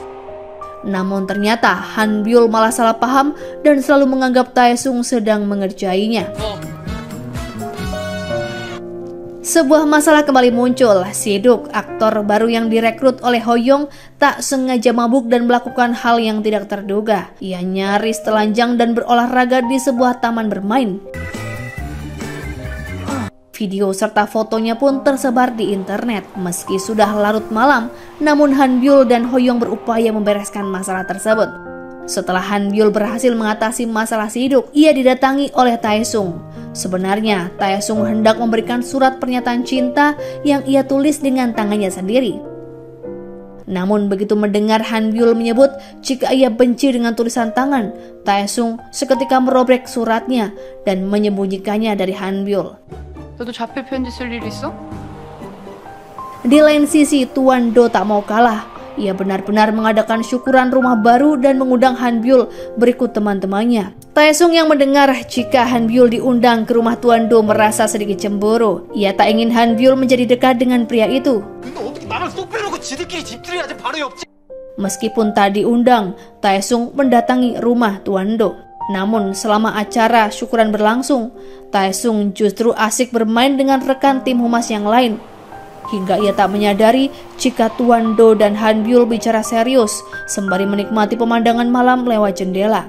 Namun ternyata Hanbyul malah salah paham dan selalu menganggap Taesung sedang mengerjainya. Sebuah masalah kembali muncul. Si-dok, aktor baru yang direkrut oleh Hoyoung, tak sengaja mabuk dan melakukan hal yang tidak terduga. Ia nyaris telanjang dan berolahraga di sebuah taman bermain. Video serta fotonya pun tersebar di internet. Meski sudah larut malam, namun Hanbyul dan Hoyoung berupaya membereskan masalah tersebut. Setelah Hanbyul berhasil mengatasi masalah Si-dok, ia didatangi oleh Taesung. Sebenarnya, Taesung hendak memberikan surat pernyataan cinta yang ia tulis dengan tangannya sendiri. Namun begitu mendengar Hanbyul menyebut jika ia benci dengan tulisan tangan, Taesung seketika merobek suratnya dan menyembunyikannya dari Hanbyul. 너도 자폐 편지 쓸 일 있어? Di lain sisi, Tuan Do tak mau kalah. Ia benar-benar mengadakan syukuran rumah baru dan mengundang Hanbyul berikut teman-temannya. Taesung yang mendengar jika Hanbyul diundang ke rumah Tuan Do merasa sedikit cemburu. Ia tak ingin Hanbyul menjadi dekat dengan pria itu. Meskipun tak diundang, Taesung mendatangi rumah Tuan Do. Namun selama acara syukuran berlangsung, Taesung justru asik bermain dengan rekan tim humas yang lain. Hingga ia tak menyadari jika Tuan Do dan Hanbyul bicara serius sembari menikmati pemandangan malam lewat jendela.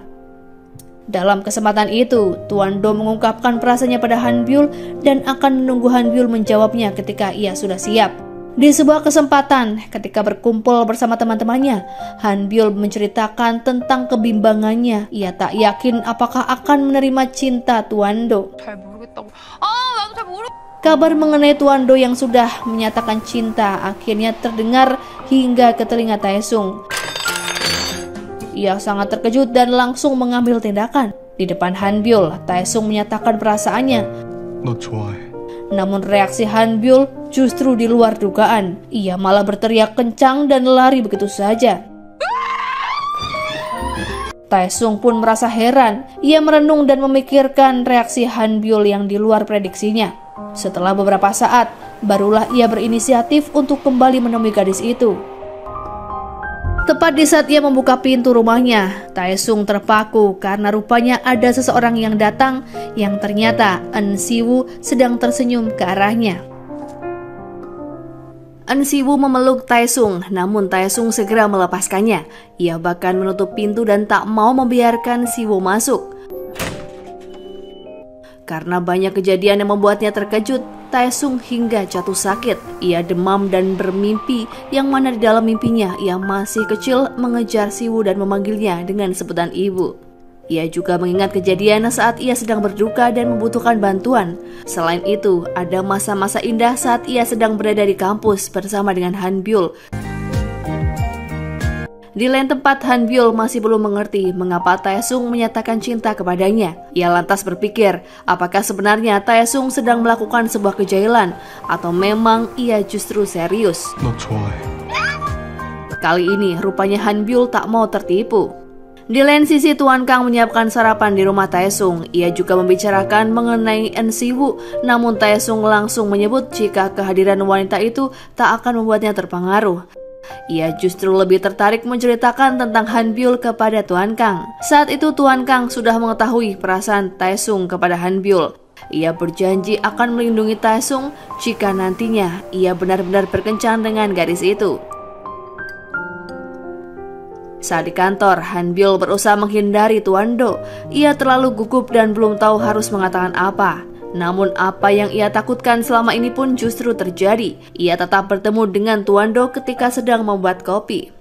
Dalam kesempatan itu, Tuan Do mengungkapkan perasaannya pada Hanbyul dan akan menunggu Hanbyul menjawabnya ketika ia sudah siap. Di sebuah kesempatan, ketika berkumpul bersama teman-temannya, Hanbyul menceritakan tentang kebimbangannya. Ia tak yakin apakah akan menerima cinta Tuan Do. 잘 모르겠다고. 나도 잘 모르. Kabar mengenai Tuan Do yang sudah menyatakan cinta akhirnya terdengar hingga ke telinga Taesung. Ia sangat terkejut dan langsung mengambil tindakan. Di depan Hanbyul, Taesung menyatakan perasaannya. 너 좋아해. Namun reaksi Hanbyul justru di luar dugaan. Ia malah berteriak kencang dan lari begitu saja. Taesung pun merasa heran. Ia merenung dan memikirkan reaksi Hanbyul yang di luar prediksinya. Setelah beberapa saat, barulah ia berinisiatif untuk kembali menemui gadis itu. Tepat di saat ia membuka pintu rumahnya, Taesung terpaku karena rupanya ada seseorang yang datang yang ternyata En Siwoo sedang tersenyum ke arahnya. En Siwoo memeluk Taesung, namun Taesung segera melepaskannya. Ia bahkan menutup pintu dan tak mau membiarkan Siwoo masuk. Karena banyak kejadian yang membuatnya terkejut, Taesung hingga jatuh sakit. Ia demam dan bermimpi, yang mana di dalam mimpinya ia masih kecil mengejar Siwoo dan memanggilnya dengan sebutan ibu. Ia juga mengingat kejadian saat ia sedang berduka dan membutuhkan bantuan. Selain itu, ada masa-masa indah saat ia sedang berada di kampus bersama dengan Han Byul. Di lain tempat, Han Byul masih belum mengerti mengapa Taesung menyatakan cinta kepadanya. Ia lantas berpikir, apakah sebenarnya Taesung sedang melakukan sebuah kejailan atau memang ia justru serius. 너 좋아해. Kali ini rupanya Han Byul tak mau tertipu. Di lain sisi, Tuan Kang menyiapkan sarapan di rumah Taesung. Ia juga membicarakan mengenai En Siwoo, namun Taesung langsung menyebut jika kehadiran wanita itu tak akan membuatnya terpengaruh. Ia justru lebih tertarik menceritakan tentang Han Byul kepada Tuan Kang. Saat itu Tuan Kang sudah mengetahui perasaan Taesung kepada Han Byul. Ia berjanji akan melindungi Taesung jika nantinya ia benar-benar berkencan dengan gadis itu. Saat di kantor, Han Byul berusaha menghindari Tuan Do. Ia terlalu gugup dan belum tahu harus mengatakan apa. Namun apa yang ia takutkan selama ini pun justru terjadi. Ia tetap bertemu dengan Tuan Do ketika sedang membuat kopi.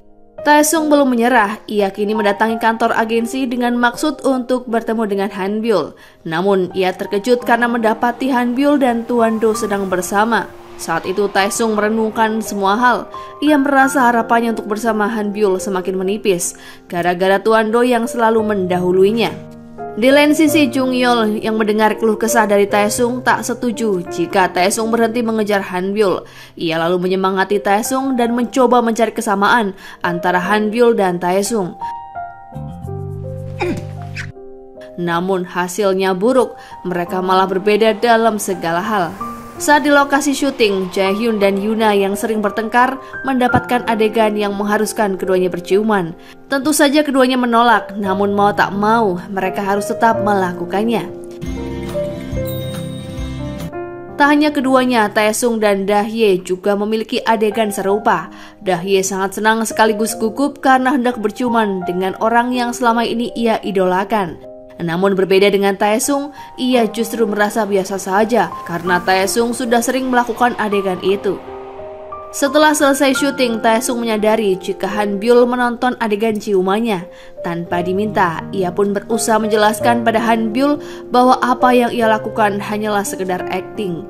Taesung belum menyerah. Ia kini mendatangi kantor agensi dengan maksud untuk bertemu dengan Han Byul. Namun ia terkejut karena mendapati Han Byul dan Tuan Do sedang bersama. Saat itu Taesung merenungkan semua hal. Ia merasa harapannya untuk bersama Han Byul semakin menipis gara-gara Tuan Do yang selalu mendahuluinya. Di lain sisi, Jung Yeol yang mendengar keluh kesah dari Taesung tak setuju jika Taesung berhenti mengejar Han Byul. Ia lalu menyemangati Taesung dan mencoba mencari kesamaan antara Han Byul dan Taesung. Namun hasilnya buruk, mereka malah berbeda dalam segala hal. Saat di lokasi syuting, Jaehyun dan Yuna yang sering bertengkar mendapatkan adegan yang mengharuskan keduanya berciuman. Tentu saja keduanya menolak, namun mau tak mau mereka harus tetap melakukannya. Tak hanya keduanya, Taesung dan Dahye juga memiliki adegan serupa. Dahye sangat senang sekaligus gugup karena hendak berciuman dengan orang yang selama ini ia idolakan. Namun berbeda dengan Taesung, ia justru merasa biasa saja karena Taesung sudah sering melakukan adegan itu. Setelah selesai syuting, Taesung menyadari jika Han Byul menonton adegan ciumannya. Tanpa diminta, ia pun berusaha menjelaskan pada Han Byul bahwa apa yang ia lakukan hanyalah sekedar akting.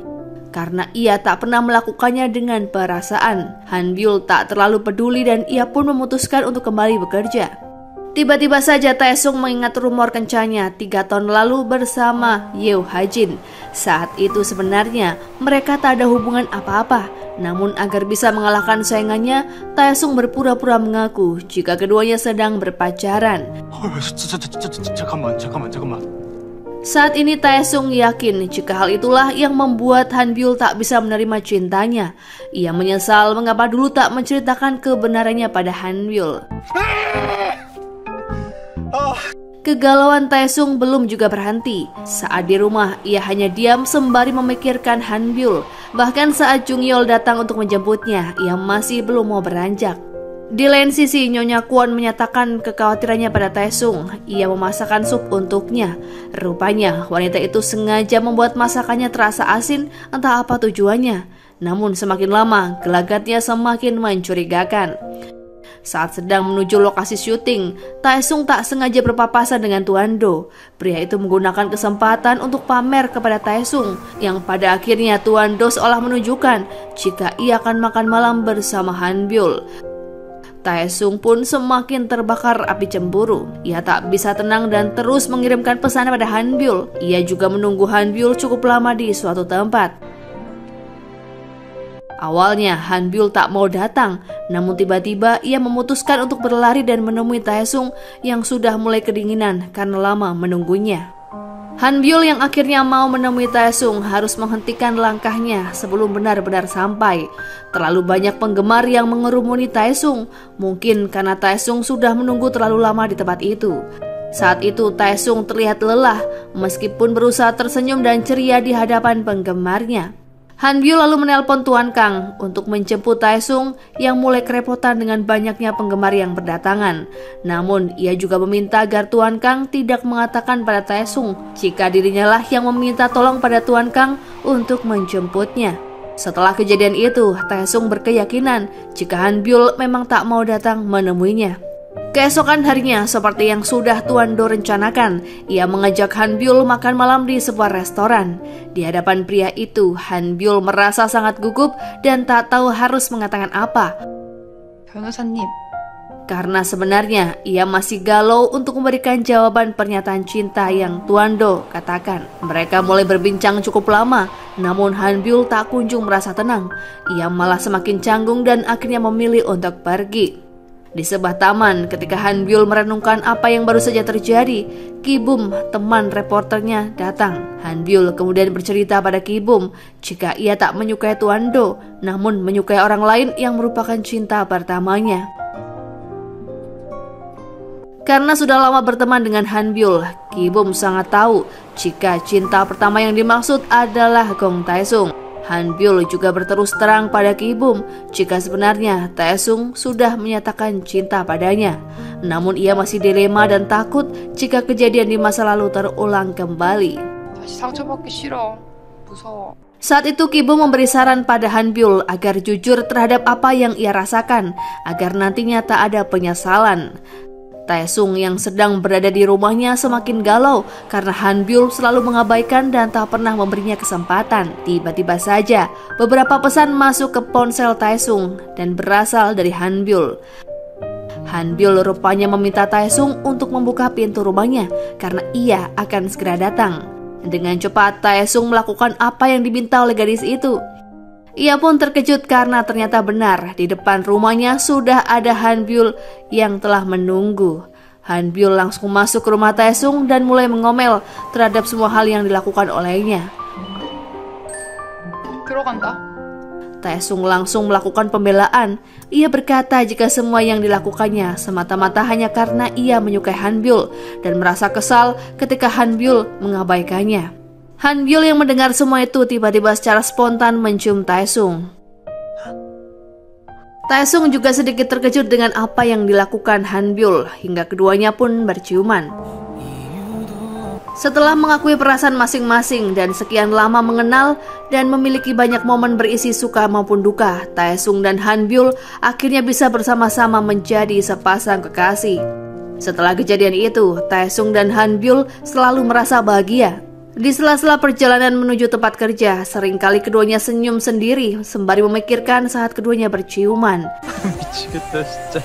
Karena ia tak pernah melakukannya dengan perasaan, Han Byul tak terlalu peduli dan ia pun memutuskan untuk kembali bekerja. Tiba-tiba saja Taesung mengingat rumor kencannya 3 tahun lalu bersama Yeo Ha-jin. Saat itu sebenarnya mereka tak ada hubungan apa-apa. Namun agar bisa mengalahkan saingannya, Taesung berpura-pura mengaku jika keduanya sedang berpacaran. 잠깐만. Saat ini Taesung yakin jika hal itulah yang membuat Han Byul tak bisa menerima cintanya. Ia menyesal mengapa dulu tak menceritakan kebenarannya pada Han Byul. Kegalauan Taesung belum juga berhenti. Saat di rumah, ia hanya diam sembari memikirkan Han Byul. Bahkan saat Jung Yeol datang untuk menjemputnya, ia masih belum mau beranjak. Di lain sisi, Nyonya Kwon menyatakan kekhawatirannya pada Taesung. Ia memasakkan sup untuknya. Rupanya, wanita itu sengaja membuat masakannya terasa asin, entah apa tujuannya. Namun semakin lama, gelagatnya semakin mencurigakan. Saat sedang menuju lokasi syuting, Taesung tak sengaja berpapasan dengan Tuan Do. Pria itu menggunakan kesempatan untuk pamer kepada Taesung, yang pada akhirnya Tuan Do seolah menunjukkan jika ia akan makan malam bersama Han Byul. Taesung pun semakin terbakar api cemburu. Ia tak bisa tenang dan terus mengirimkan pesan pada Han Byul. Ia juga menunggu Han Byul cukup lama di suatu tempat. Awalnya Han Byul tak mau datang, namun tiba-tiba ia memutuskan untuk berlari dan menemui Taesung yang sudah mulai kedinginan karena lama menunggunya. Han Byul yang akhirnya mau menemui Taesung harus menghentikan langkahnya sebelum benar-benar sampai. Terlalu banyak penggemar yang mengerumuni Taesung, mungkin karena Taesung sudah menunggu terlalu lama di tempat itu. Saat itu Taesung terlihat lelah meskipun berusaha tersenyum dan ceria di hadapan penggemarnya. Han Byul lalu menelpon Tuan Kang untuk menjemput Taesung yang mulai kerepotan dengan banyaknya penggemar yang berdatangan. Namun ia juga meminta agar Tuan Kang tidak mengatakan pada Taesung jika dirinya lah yang meminta tolong pada Tuan Kang untuk menjemputnya. Setelah kejadian itu, Taesung berkeyakinan jika Han Byul memang tak mau datang menemuinya. Keesokan harinya, seperti yang sudah Tuan Do rencanakan, ia mengajak Han Byul makan malam di sebuah restoran. Di hadapan pria itu, Han Byul merasa sangat gugup dan tak tahu harus mengatakan apa. 변호사님, Karena sebenarnya ia masih galau untuk memberikan jawaban pernyataan cinta yang Tuan Do katakan. Mereka mulai berbincang cukup lama, namun Han Byul tak kunjung merasa tenang. Ia malah semakin canggung dan akhirnya memilih untuk pergi. Di sebuah taman, ketika Han Byul merenungkan apa yang baru saja terjadi, Ki Bum, teman reporternya, datang. Han Byul kemudian bercerita pada Ki Bum jika ia tak menyukai Tuan Do, namun menyukai orang lain yang merupakan cinta pertamanya. Karena sudah lama berteman dengan Han Byul, Ki Bum sangat tahu jika cinta pertama yang dimaksud adalah Gong Taesung. Han Byul juga berterus terang pada Ki Bum jika sebenarnya Taesung sudah menyatakan cinta padanya. Namun ia masih dilema dan takut jika kejadian di masa lalu terulang kembali. 다시 상처받기 싫어. 무서워. Saat itu Ki Bum memberi saran pada Han Byul agar jujur terhadap apa yang ia rasakan, agar nantinya tak ada penyesalan. Taesung yang sedang berada di rumahnya semakin galau karena Han Byul selalu mengabaikan dan tak pernah memberinya kesempatan. Tiba-tiba saja beberapa pesan masuk ke ponsel Taesung dan berasal dari Han Byul. Han Byul rupanya meminta Taesung untuk membuka pintu rumahnya karena ia akan segera datang. Dengan cepat Taesung melakukan apa yang diminta oleh gadis itu. Ia pun terkejut karena ternyata benar di depan rumahnya sudah ada Han Byul yang telah menunggu. Han Byul langsung masuk ke rumah Taesung dan mulai mengomel terhadap semua hal yang dilakukan olehnya. 들어간다. Taesung langsung melakukan pembelaan. Ia berkata jika semua yang dilakukannya semata-mata hanya karena ia menyukai Han Byul dan merasa kesal ketika Han Byul mengabaikannya. Han Byul yang mendengar semua itu tiba-tiba secara spontan mencium Taesung. Taesung juga sedikit terkejut dengan apa yang dilakukan Han Byul hingga keduanya pun berciuman. Setelah mengakui perasaan masing-masing dan sekian lama mengenal dan memiliki banyak momen berisi suka maupun duka, Taesung dan Han Byul akhirnya bisa bersama-sama menjadi sepasang kekasih. Setelah kejadian itu, Taesung dan Han Byul selalu merasa bahagia. Di sela-sela perjalanan menuju tempat kerja, seringkali keduanya senyum sendiri sembari memikirkan saat keduanya berciuman. 미치겠다 진짜.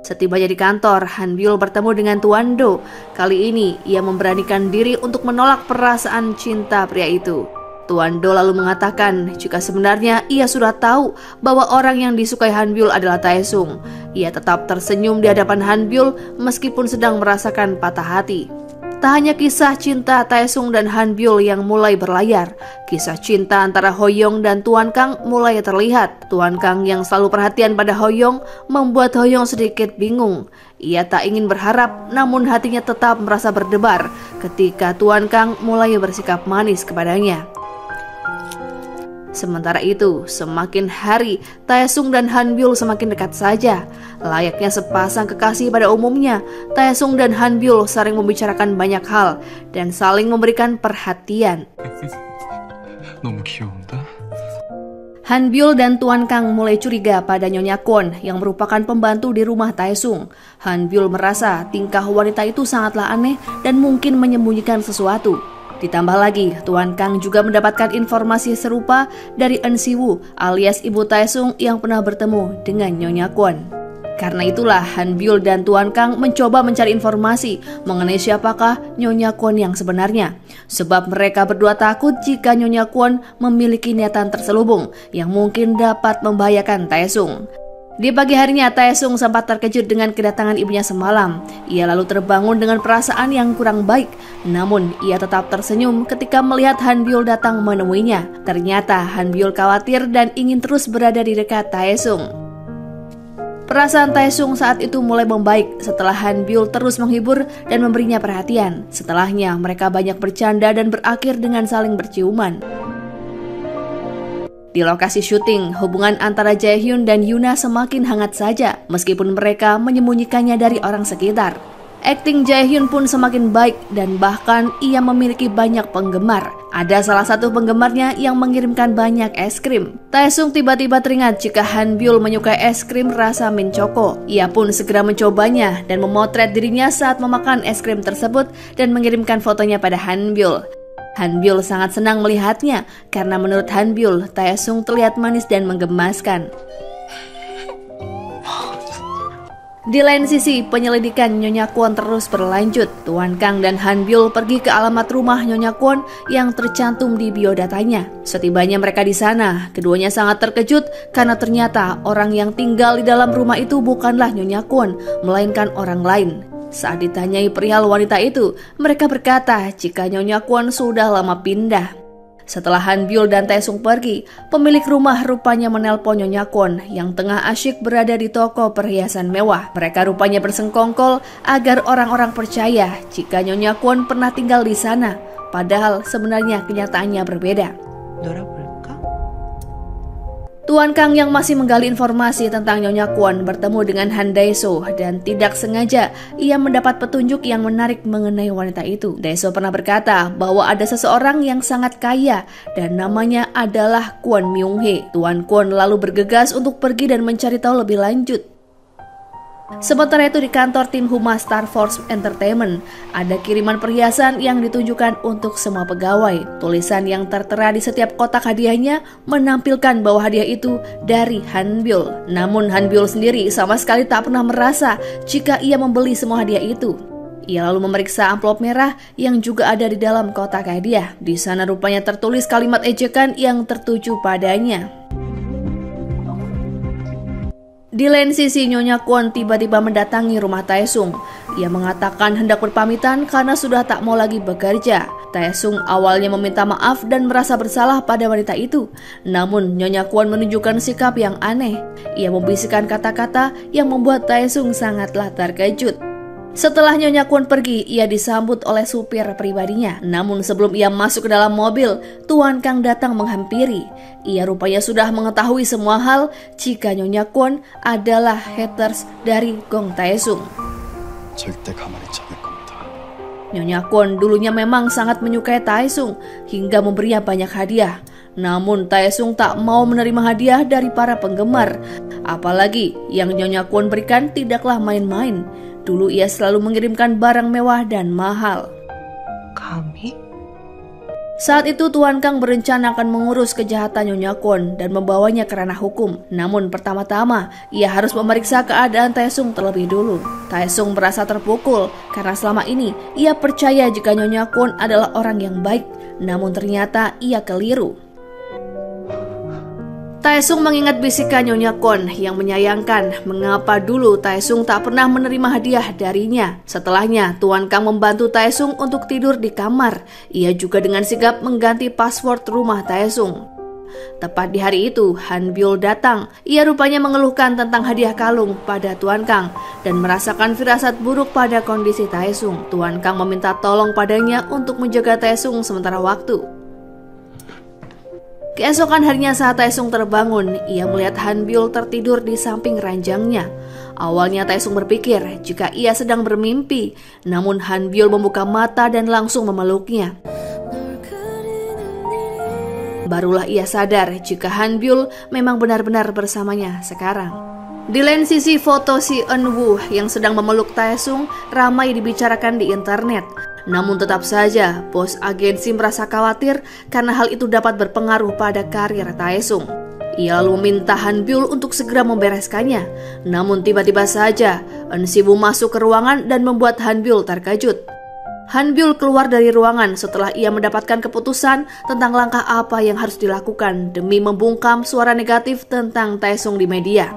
Setibanya di kantor, Han Byul bertemu dengan Tuan Do. Kali ini, ia memberanikan diri untuk menolak perasaan cinta pria itu. Tuan Do lalu mengatakan jika sebenarnya ia sudah tahu bahwa orang yang disukai Han Byul adalah Taesung. Ia tetap tersenyum di hadapan Han Byul meskipun sedang merasakan patah hati. Tak hanya kisah cinta Taesung dan Han Byul yang mulai berlayar, kisah cinta antara Hoyong dan Tuan Kang mulai terlihat. Tuan Kang yang selalu perhatian pada Hoyong membuat Hoyong sedikit bingung. Ia tak ingin berharap, namun hatinya tetap merasa berdebar ketika Tuan Kang mulai bersikap manis kepadanya. Sementara itu, semakin hari, Taesung dan Han Byul semakin dekat saja. Layaknya sepasang kekasih pada umumnya, Taesung dan Han Byul sering membicarakan banyak hal dan saling memberikan perhatian. 너무 귀여운다. Han Byul dan Tuan Kang mulai curiga pada Nyonya Kwon yang merupakan pembantu di rumah Taesung. Han Byul merasa tingkah wanita itu sangatlah aneh dan mungkin menyembunyikan sesuatu. Ditambah lagi, Tuan Kang juga mendapatkan informasi serupa dari Eun Si-woo alias ibu Taesung yang pernah bertemu dengan Nyonya Kwon. Karena itulah Han Byul dan Tuan Kang mencoba mencari informasi mengenai siapakah Nyonya Kwon yang sebenarnya. Sebab mereka berdua takut jika Nyonya Kwon memiliki niatan terselubung yang mungkin dapat membahayakan Taesung. Di pagi harinya, Taesung sempat terkejut dengan kedatangan ibunya semalam. Ia lalu terbangun dengan perasaan yang kurang baik. Namun, ia tetap tersenyum ketika melihat Han Byul datang menemuinya. Ternyata Han Byul khawatir dan ingin terus berada di dekat Taesung. Perasaan Taesung saat itu mulai membaik setelah Han Byul terus menghibur dan memberinya perhatian. Setelahnya, mereka banyak bercanda dan berakhir dengan saling berciuman. Di lokasi syuting, hubungan antara Jaehyun dan Yuna semakin hangat saja, meskipun mereka menyembunyikannya dari orang sekitar. Akting Jaehyun pun semakin baik dan bahkan ia memiliki banyak penggemar. Ada salah satu penggemarnya yang mengirimkan banyak es krim. Taesung tiba-tiba teringat jika Han Byul menyukai es krim rasa mint choco. Ia pun segera mencobanya dan memotret dirinya saat memakan es krim tersebut dan mengirimkan fotonya pada Han Byul. Han Byul sangat senang melihatnya karena menurut Han Byul, Taesung terlihat manis dan menggemaskan. Di lain sisi, penyelidikan Nyonya Kwon terus berlanjut. Tuan Kang dan Han Byul pergi ke alamat rumah Nyonya Kwon yang tercantum di biodatanya. Setibanya mereka di sana, keduanya sangat terkejut karena ternyata orang yang tinggal di dalam rumah itu bukanlah Nyonya Kwon, melainkan orang lain. Saat ditanyai perihal wanita itu, mereka berkata jika Nyonya Kwon sudah lama pindah. Setelah Han Byul dan Taesung pergi, pemilik rumah rupanya menelpon Nyonya Kwon yang tengah asyik berada di toko perhiasan mewah. Mereka rupanya bersengkongkol agar orang-orang percaya jika Nyonya Kwon pernah tinggal di sana, padahal sebenarnya kenyataannya berbeda. Tuan Kang yang masih menggali informasi tentang Nyonya Kwon bertemu dengan Han Dae-so dan tidak sengaja ia mendapat petunjuk yang menarik mengenai wanita itu. Dae-so pernah berkata bahwa ada seseorang yang sangat kaya dan namanya adalah Kwon Myung-hee. Tuan Kwon lalu bergegas untuk pergi dan mencari tahu lebih lanjut. Sementara itu di kantor tim Humas Star Force Entertainment ada kiriman perhiasan yang ditunjukkan untuk semua pegawai. Tulisan yang tertera di setiap kotak hadiahnya menampilkan bahwa hadiah itu dari Han Byul. Namun Han Byul sendiri sama sekali tak pernah merasa jika ia membeli semua hadiah itu. Ia lalu memeriksa amplop merah yang juga ada di dalam kotak hadiah. Di sana rupanya tertulis kalimat ejekan yang tertuju padanya. Di lain sisi, Nyonya Kwon tiba-tiba mendatangi rumah Taesung. Ia mengatakan hendak berpamitan karena sudah tak mau lagi bekerja. Taesung awalnya meminta maaf dan merasa bersalah pada wanita itu. Namun, Nyonya Kwon menunjukkan sikap yang aneh. Ia membisikkan kata-kata yang membuat Taesung sangatlah terkejut. Setelah Nyonya Kwon pergi, ia disambut oleh supir pribadinya. Namun sebelum ia masuk ke dalam mobil, Tuan Kang datang menghampiri. Ia rupanya sudah mengetahui semua hal jika Nyonya Kwon adalah haters dari Gong Taesung. Nyonya Kwon dulunya memang sangat menyukai Taesung hingga memberinya banyak hadiah. Namun Taesung tak mau menerima hadiah dari para penggemar. Apalagi yang Nyonya Kwon berikan tidaklah main-main. Dulu ia selalu mengirimkan barang mewah dan mahal. Kami? Saat itu Tuan Kang berencana akan mengurus kejahatan Nyonya Kwon dan membawanya ke ranah hukum. Namun pertama-tama ia harus memeriksa keadaan Taesung terlebih dulu. Taesung merasa terpukul karena selama ini ia percaya jika Nyonya Kwon adalah orang yang baik. Namun ternyata ia keliru. Taesung mengingat bisikan Nyonya Kwon yang menyayangkan mengapa dulu Taesung tak pernah menerima hadiah darinya. Setelahnya, Tuan Kang membantu Taesung untuk tidur di kamar. Ia juga dengan sigap mengganti password rumah Taesung. Tepat di hari itu, Han Byul datang. Ia rupanya mengeluhkan tentang hadiah kalung pada Tuan Kang dan merasakan firasat buruk pada kondisi Taesung. Tuan Kang meminta tolong padanya untuk menjaga Taesung sementara waktu. Keesokan harinya saat Taesung terbangun, ia melihat Han Byul tertidur di samping ranjangnya. Awalnya Taesung berpikir jika ia sedang bermimpi, namun Han Byul membuka mata dan langsung memeluknya. Barulah ia sadar jika Han Byul memang benar-benar bersamanya sekarang. Di lain sisi, foto si Eun-woo yang sedang memeluk Taesung ramai dibicarakan di internet. Namun tetap saja, bos agensi merasa khawatir karena hal itu dapat berpengaruh pada karir Taesung. Ia lalu meminta Han Byul untuk segera membereskannya. Namun tiba-tiba saja, Eun-sibu masuk ke ruangan dan membuat Han Byul terkejut. Han Byul keluar dari ruangan setelah ia mendapatkan keputusan tentang langkah apa yang harus dilakukan demi membungkam suara negatif tentang Taesung di media.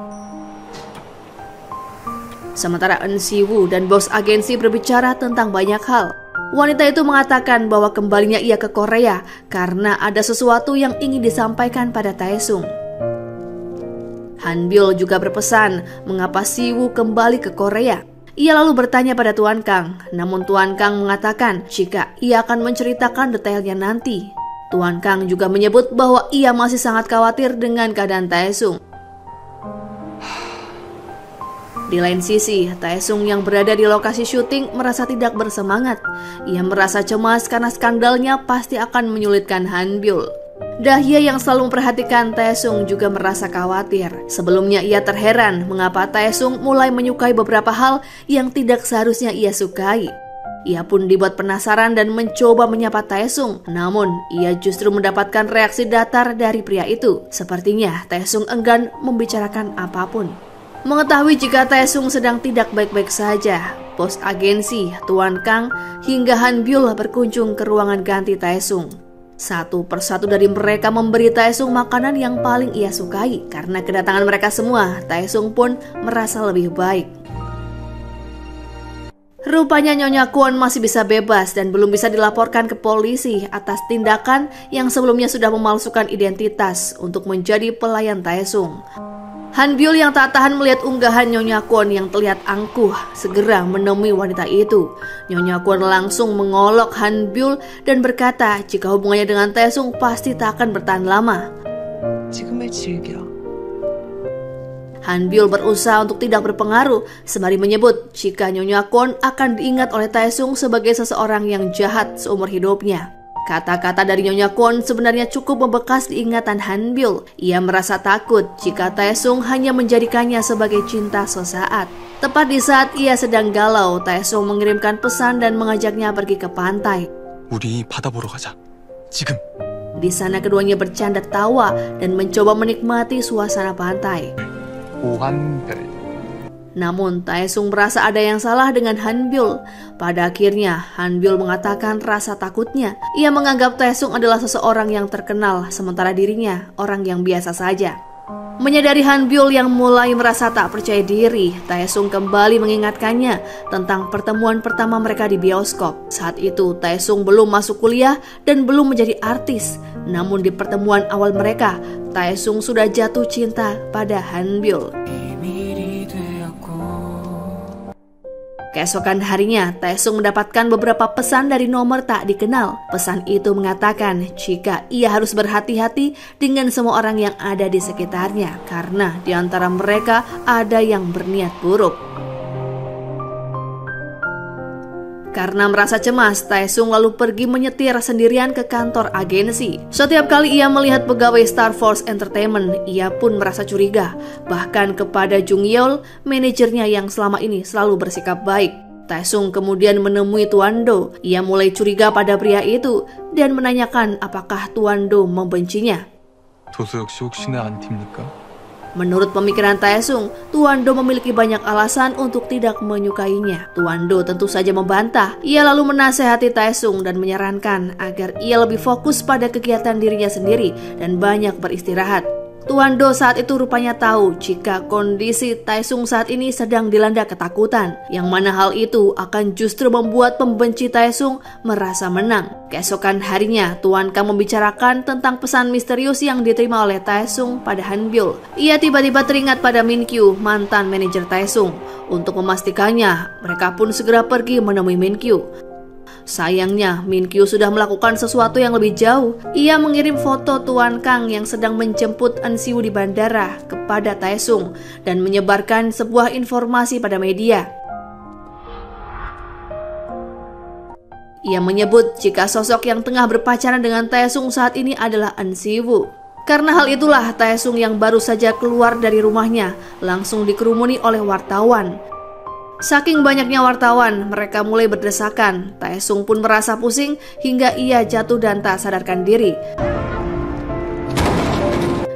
Sementara Eun Si-woo dan bos agensi berbicara tentang banyak hal. Wanita itu mengatakan bahwa kembalinya ia ke Korea karena ada sesuatu yang ingin disampaikan pada Taesung. Han Byul juga berpesan mengapa Si-woo kembali ke Korea. Ia lalu bertanya pada Tuan Kang, namun Tuan Kang mengatakan jika ia akan menceritakan detailnya nanti. Tuan Kang juga menyebut bahwa ia masih sangat khawatir dengan keadaan Taesung. Di lain sisi, Taesung yang berada di lokasi syuting merasa tidak bersemangat. Ia merasa cemas karena skandalnya pasti akan menyulitkan Han Byul. Dahye yang selalu memperhatikan Taesung juga merasa khawatir. Sebelumnya ia terheran mengapa Taesung mulai menyukai beberapa hal yang tidak seharusnya ia sukai. Ia pun dibuat penasaran dan mencoba menyapa Taesung. Namun, ia justru mendapatkan reaksi datar dari pria itu. Sepertinya Taesung enggan membicarakan apapun. Mengetahui jika Taesung sedang tidak baik-baik saja, bos agensi, Tuan Kang, hingga Han Byul berkunjung ke ruangan ganti Taesung. Satu persatu dari mereka memberi Taesung makanan yang paling ia sukai. Karena kedatangan mereka semua, Taesung pun merasa lebih baik. Rupanya Nyonya Kwon masih bisa bebas dan belum bisa dilaporkan ke polisi atas tindakan yang sebelumnya sudah memalsukan identitas untuk menjadi pelayan Taesung. Han Byul yang tak tahan melihat unggahan Nyonya Kwon yang terlihat angkuh segera menemui wanita itu. Nyonya Kwon langsung mengolok Han Byul dan berkata jika hubungannya dengan Taesung pasti tak akan bertahan lama. 지금을 즐겨. Han Byul berusaha untuk tidak berpengaruh sembari menyebut jika Nyonya Kwon akan diingat oleh Taesung sebagai seseorang yang jahat seumur hidupnya. Kata-kata dari Nyonya Kwon sebenarnya cukup membekas di ingatan Han Byul. Ia merasa takut jika Taesung hanya menjadikannya sebagai cinta sesaat. Tepat di saat ia sedang galau, Taesung mengirimkan pesan dan mengajaknya pergi ke pantai. 우리 바다 보러 가자. 지금. Di sana keduanya bercanda tawa dan mencoba menikmati suasana pantai. 오한별. Namun Taesung merasa ada yang salah dengan Han Byul. Pada akhirnya Han Byul mengatakan rasa takutnya. Ia menganggap Taesung adalah seseorang yang terkenal, sementara dirinya orang yang biasa saja. Menyadari Han Byul yang mulai merasa tak percaya diri, Taesung kembali mengingatkannya tentang pertemuan pertama mereka di bioskop. Saat itu Taesung belum masuk kuliah dan belum menjadi artis. Namun di pertemuan awal mereka, Taesung sudah jatuh cinta pada Han Byul. Keesokan harinya, Taesung mendapatkan beberapa pesan dari nomor tak dikenal. Pesan itu mengatakan jika ia harus berhati-hati dengan semua orang yang ada di sekitarnya karena di antara mereka ada yang berniat buruk. Karena merasa cemas, Taesung lalu pergi menyetir sendirian ke kantor agensi. Setiap kali ia melihat pegawai Star Force Entertainment, ia pun merasa curiga. Bahkan kepada Jung Yeol, manajernya yang selama ini selalu bersikap baik. Taesung kemudian menemui Tuan Do. Ia mulai curiga pada pria itu dan menanyakan apakah Tuan Do membencinya. 도수 역시 혹시나 안 팁니까? Menurut pemikiran Taesung, Tuan Do memiliki banyak alasan untuk tidak menyukainya. Tuan Do tentu saja membantah. Ia lalu menasehati Taesung dan menyarankan agar ia lebih fokus pada kegiatan dirinya sendiri dan banyak beristirahat. Tuan Do saat itu rupanya tahu jika kondisi Taesung saat ini sedang dilanda ketakutan, yang mana hal itu akan justru membuat pembenci Taesung merasa menang. Keesokan harinya, Tuan Kang membicarakan tentang pesan misterius yang diterima oleh Taesung pada Han Byul. Ia tiba-tiba teringat pada Min Kyu, mantan manajer Taesung. Untuk memastikannya, mereka pun segera pergi menemui Min Kyu. Sayangnya, Min Kyu sudah melakukan sesuatu yang lebih jauh. Ia mengirim foto Tuan Kang yang sedang menjemput Eun Si-woo di bandara kepada Taesung dan menyebarkan sebuah informasi pada media. Ia menyebut jika sosok yang tengah berpacaran dengan Taesung saat ini adalah Eun Si-woo. Karena hal itulah Taesung yang baru saja keluar dari rumahnya langsung dikerumuni oleh wartawan. Saking banyaknya wartawan, mereka mulai berdesakan. Taesung pun merasa pusing hingga ia jatuh dan tak sadarkan diri.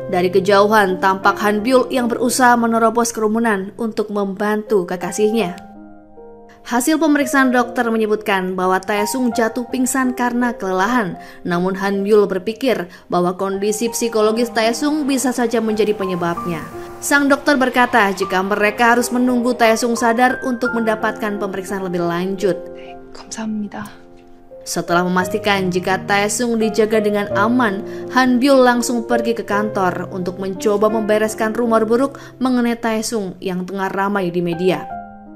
Dari kejauhan tampak Han Byul yang berusaha menerobos kerumunan untuk membantu kekasihnya. Hasil pemeriksaan dokter menyebutkan bahwa Taesung jatuh pingsan karena kelelahan. Namun Han Byul berpikir bahwa kondisi psikologis Taesung bisa saja menjadi penyebabnya. Sang dokter berkata jika mereka harus menunggu Taesung sadar untuk mendapatkan pemeriksaan lebih lanjut. 감사합니다. Setelah memastikan jika Taesung dijaga dengan aman, Han Byul langsung pergi ke kantor untuk mencoba membereskan rumor buruk mengenai Taesung yang tengah ramai di media.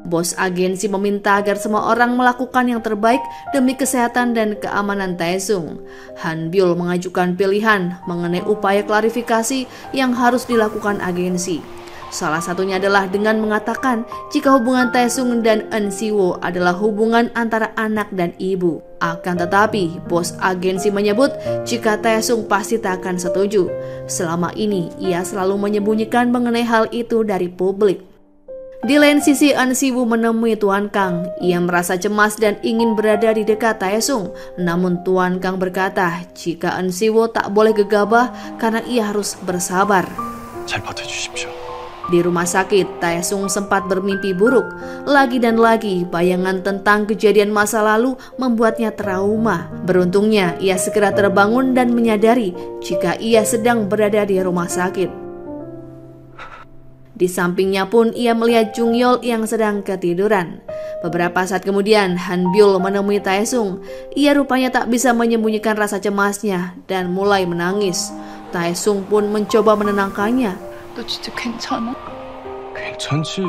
Bos agensi meminta agar semua orang melakukan yang terbaik demi kesehatan dan keamanan Taesung. Han Byul mengajukan pilihan mengenai upaya klarifikasi yang harus dilakukan agensi. Salah satunya adalah dengan mengatakan jika hubungan Taesung dan Eun Si-woo adalah hubungan antara anak dan ibu. Akan tetapi, bos agensi menyebut jika Taesung pasti tak akan setuju. Selama ini, ia selalu menyembunyikan mengenai hal itu dari publik. Di lain sisi, Eun Si-woo menemui Tuan Kang. Ia merasa cemas dan ingin berada di dekat Taesung. Namun Tuan Kang berkata jika Eun Si-woo tak boleh gegabah karena ia harus bersabar. 잘 버텨주십시오. Di rumah sakit, Taesung sempat bermimpi buruk. Lagi dan lagi, bayangan tentang kejadian masa lalu membuatnya trauma. Beruntungnya, ia segera terbangun dan menyadari jika ia sedang berada di rumah sakit. Di sampingnya pun ia melihat Jung Yeol yang sedang ketiduran. Beberapa saat kemudian, Han Byul menemui Taesung. Ia rupanya tak bisa menyembunyikan rasa cemasnya dan mulai menangis. Taesung pun mencoba menenangkannya. 너 진짜 괜찮아? 괜찮지.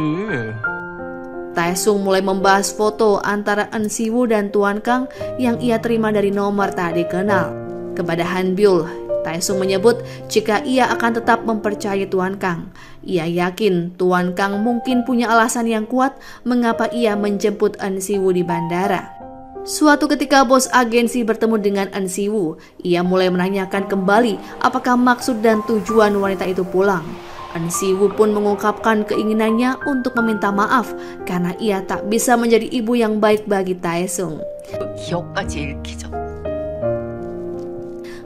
Taesung mulai membahas foto antara Eun Si-woo dan Tuan Kang yang ia terima dari nomor tak dikenal. Kepada Han Byul, Taesung menyebut jika ia akan tetap mempercayai Tuan Kang. Ia yakin Tuan Kang mungkin punya alasan yang kuat mengapa ia menjemput Eun Si-woo di bandara. Suatu ketika bos agensi bertemu dengan Eun Si-woo, ia mulai menanyakan kembali apakah maksud dan tujuan wanita itu pulang. Eun Si-woo pun mengungkapkan keinginannya untuk meminta maaf karena ia tak bisa menjadi ibu yang baik bagi Taesung. 기억까지 읽히죠.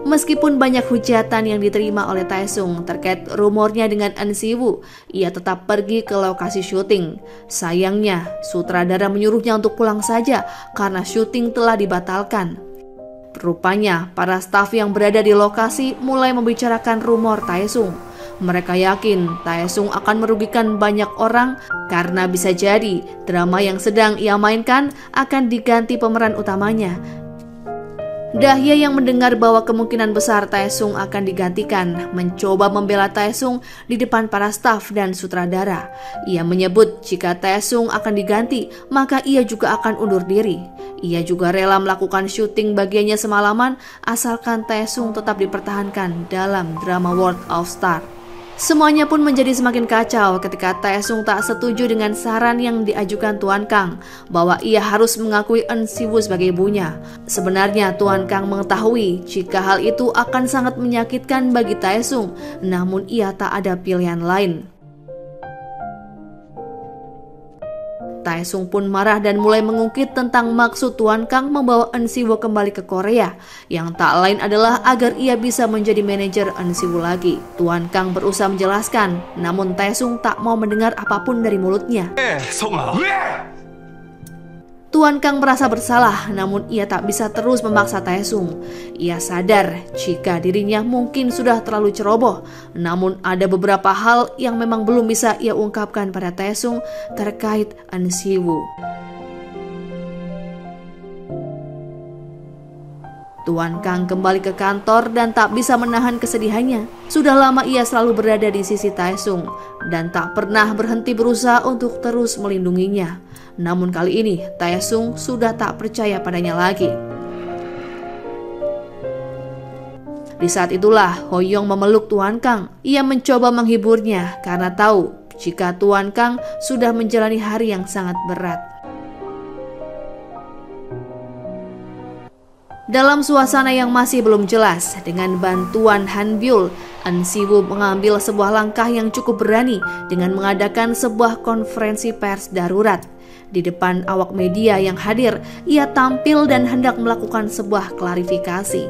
Meskipun banyak hujatan yang diterima oleh Taesung terkait rumornya dengan Eun Si-woo, ia tetap pergi ke lokasi syuting. Sayangnya, sutradara menyuruhnya untuk pulang saja karena syuting telah dibatalkan. Rupanya, para staf yang berada di lokasi mulai membicarakan rumor Taesung. Mereka yakin Taesung akan merugikan banyak orang karena bisa jadi drama yang sedang ia mainkan akan diganti pemeran utamanya. Dahye yang mendengar bahwa kemungkinan besar Taesung akan digantikan mencoba membela Taesung di depan para staf dan sutradara. Ia menyebut jika Taesung akan diganti, maka ia juga akan undur diri. Ia juga rela melakukan syuting bagiannya semalaman asalkan Taesung tetap dipertahankan dalam drama World of Stars. Semuanya pun menjadi semakin kacau ketika Taesung tak setuju dengan saran yang diajukan Tuan Kang bahwa ia harus mengakui Eun Si-woo sebagai ibunya. Sebenarnya Tuan Kang mengetahui jika hal itu akan sangat menyakitkan bagi Taesung, namun ia tak ada pilihan lain. Taesung pun marah dan mulai mengungkit tentang maksud Tuan Kang membawa Eun Si-woo kembali ke Korea, yang tak lain adalah agar ia bisa menjadi manajer Eun Si-woo lagi. Tuan Kang berusaha menjelaskan, namun Taesung tak mau mendengar apapun dari mulutnya. 성아. Tuan Kang merasa bersalah, namun ia tak bisa terus memaksa Taesung. Ia sadar jika dirinya mungkin sudah terlalu ceroboh, namun ada beberapa hal yang memang belum bisa ia ungkapkan pada Taesung terkait Eun Si-woo. Tuan Kang kembali ke kantor dan tak bisa menahan kesedihannya. Sudah lama ia selalu berada di sisi Taesung dan tak pernah berhenti berusaha untuk terus melindunginya. Namun kali ini Taesung sudah tak percaya padanya lagi. Di saat itulah Hoyong memeluk Tuan Kang. Ia mencoba menghiburnya karena tahu jika Tuan Kang sudah menjalani hari yang sangat berat. Dalam suasana yang masih belum jelas, dengan bantuan Han Byul, Eun Si-woo mengambil sebuah langkah yang cukup berani dengan mengadakan sebuah konferensi pers darurat. Di depan awak media yang hadir, ia tampil dan hendak melakukan sebuah klarifikasi.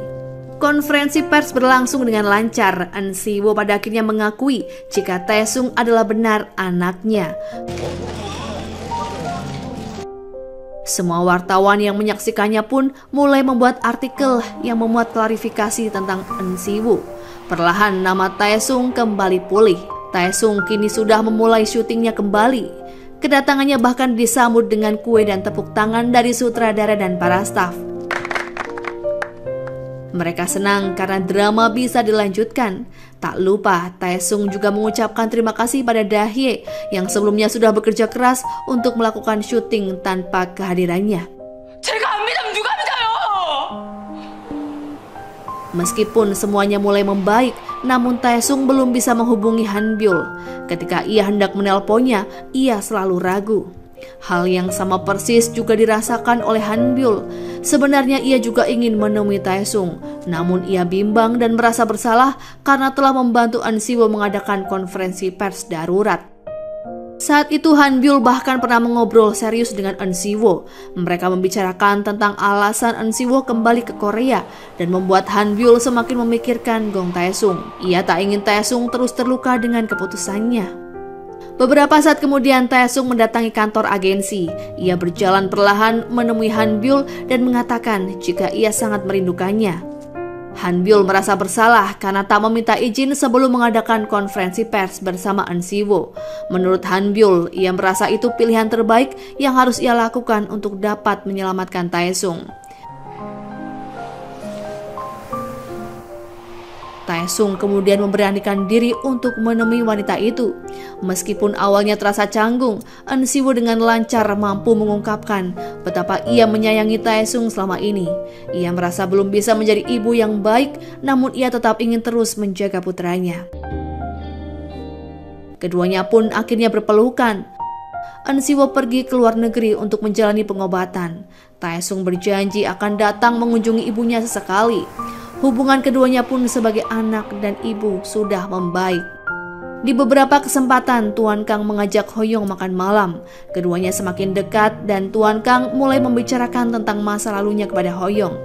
Konferensi pers berlangsung dengan lancar. Eun Si-woo pada akhirnya mengakui jika Taesung adalah benar anaknya. Semua wartawan yang menyaksikannya pun mulai membuat artikel yang memuat klarifikasi tentang Eun Si-woo. Perlahan nama Taesung kembali pulih. Taesung kini sudah memulai syutingnya kembali. Kedatangannya bahkan disambut dengan kue dan tepuk tangan dari sutradara dan para staf. Mereka senang karena drama bisa dilanjutkan. Tak lupa, Taesung juga mengucapkan terima kasih pada Dahye yang sebelumnya sudah bekerja keras untuk melakukan syuting tanpa kehadirannya. Meskipun semuanya mulai membaik, namun Taesung belum bisa menghubungi Hanbyul. Ketika ia hendak menelponnya, ia selalu ragu. Hal yang sama persis juga dirasakan oleh Hanbyul. Sebenarnya ia juga ingin menemui Taesung, namun ia bimbang dan merasa bersalah karena telah membantu An Siwo mengadakan konferensi pers darurat. Saat itu Hanbyul bahkan pernah mengobrol serius dengan An Siwo. Mereka membicarakan tentang alasan An Siwo kembali ke Korea dan membuat Hanbyul semakin memikirkan Gong Taesung. Ia tak ingin Taesung terus terluka dengan keputusannya. Beberapa saat kemudian Taesung mendatangi kantor agensi. Ia berjalan perlahan menemui Hanbyul dan mengatakan jika ia sangat merindukannya. Hanbyul merasa bersalah karena tak meminta izin sebelum mengadakan konferensi pers bersama An Siwo. Menurut Hanbyul, ia merasa itu pilihan terbaik yang harus ia lakukan untuk dapat menyelamatkan Taesung. Taesung kemudian memberanikan diri untuk menemui wanita itu. Meskipun awalnya terasa canggung, An Siwo dengan lancar mampu mengungkapkan betapa ia menyayangi Taesung selama ini. Ia merasa belum bisa menjadi ibu yang baik, namun ia tetap ingin terus menjaga putranya. Keduanya pun akhirnya berpelukan. An Siwo pergi ke luar negeri untuk menjalani pengobatan. Taesung berjanji akan datang mengunjungi ibunya sesekali. Hubungan keduanya pun sebagai anak dan ibu sudah membaik. Di beberapa kesempatan Tuan Kang mengajak Hoyong makan malam. Keduanya semakin dekat dan Tuan Kang mulai membicarakan tentang masa lalunya kepada Hoyong.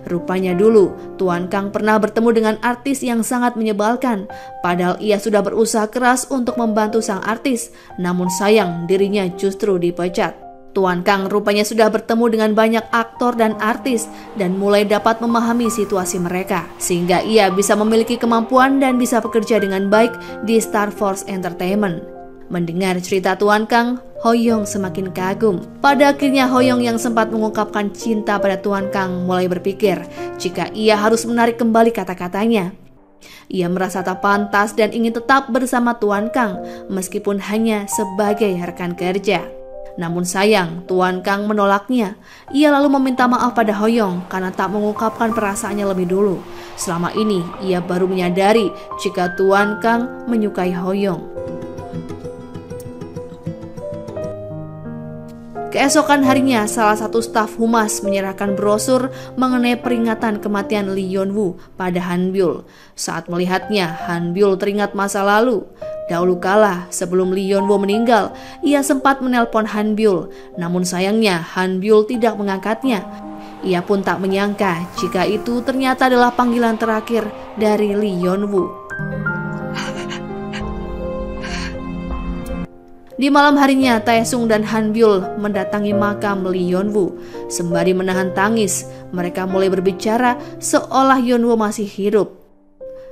Rupanya dulu Tuan Kang pernah bertemu dengan artis yang sangat menyebalkan. Padahal ia sudah berusaha keras untuk membantu sang artis, namun sayang dirinya justru dipecat. Tuan Kang rupanya sudah bertemu dengan banyak aktor dan artis dan mulai dapat memahami situasi mereka, sehingga ia bisa memiliki kemampuan dan bisa bekerja dengan baik di Star Force Entertainment. Mendengar cerita Tuan Kang, Hoyong semakin kagum. Pada akhirnya Hoyong yang sempat mengungkapkan cinta pada Tuan Kang mulai berpikir jika ia harus menarik kembali kata-katanya. Ia merasa tak pantas dan ingin tetap bersama Tuan Kang meskipun hanya sebagai rekan kerja. Namun sayang, Tuan Kang menolaknya. Ia lalu meminta maaf pada Hoyong karena tak mengungkapkan perasaannya lebih dulu. Selama ini, ia baru menyadari jika Tuan Kang menyukai Hoyong. Keesokan harinya, salah satu staf humas menyerahkan brosur mengenai peringatan kematian Lee Yeon-woo pada Hanbyul. Saat melihatnya, Hanbyul teringat masa lalu. Dahulu kala, sebelum Lee Yeon-woo meninggal, ia sempat menelpon Hanbyul. Namun sayangnya, Hanbyul tidak mengangkatnya. Ia pun tak menyangka jika itu ternyata adalah panggilan terakhir dari Lee Yeon-woo. Di malam harinya, Taesung dan Hanbyul mendatangi makam Lee Yeon-woo. Sembari menahan tangis, mereka mulai berbicara seolah Yeon-woo masih hidup.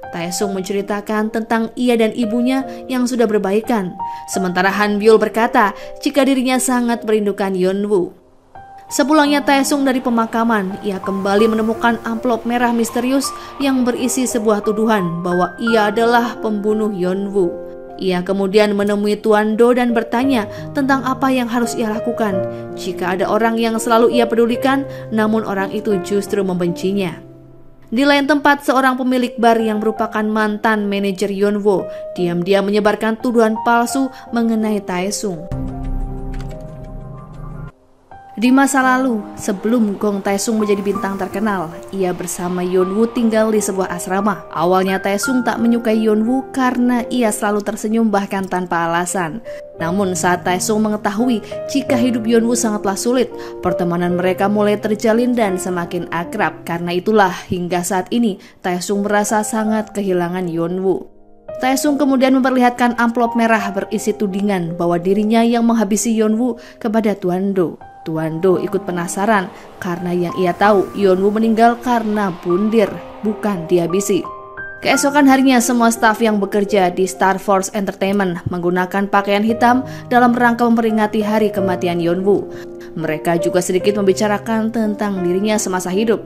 Taesung menceritakan tentang ia dan ibunya yang sudah berbaikan. Sementara Hanbyul berkata jika dirinya sangat merindukan Yeon-woo. Sepulangnya Taesung dari pemakaman, ia kembali menemukan amplop merah misterius yang berisi sebuah tuduhan bahwa ia adalah pembunuh Yeon-woo. Ia kemudian menemui Tuan Do dan bertanya tentang apa yang harus ia lakukan jika ada orang yang selalu ia pedulikan, namun orang itu justru membencinya. Di lain tempat, seorang pemilik bar yang merupakan mantan manajer Yeon-woo diam-diam menyebarkan tuduhan palsu mengenai Taesung. Di masa lalu, sebelum Gong Taesung menjadi bintang terkenal, ia bersama Yeon-woo tinggal di sebuah asrama. Awalnya Taesung tak menyukai Yeon-woo karena ia selalu tersenyum bahkan tanpa alasan. Namun saat Taesung mengetahui jika hidup Yeon-woo sangatlah sulit, pertemanan mereka mulai terjalin dan semakin akrab. Karena itulah hingga saat ini Taesung merasa sangat kehilangan Yeon-woo. Taesung kemudian memperlihatkan amplop merah berisi tudingan bahwa dirinya yang menghabisi Yeon-woo kepada Tuan Do. Tuan Do ikut penasaran karena yang ia tahu Yeon-woo meninggal karena bundir, bukan dihabisi. Keesokan harinya, semua staf yang bekerja di Star Force Entertainment menggunakan pakaian hitam dalam rangka memperingati hari kematian Yeonwoo. Mereka juga sedikit membicarakan tentang dirinya semasa hidup.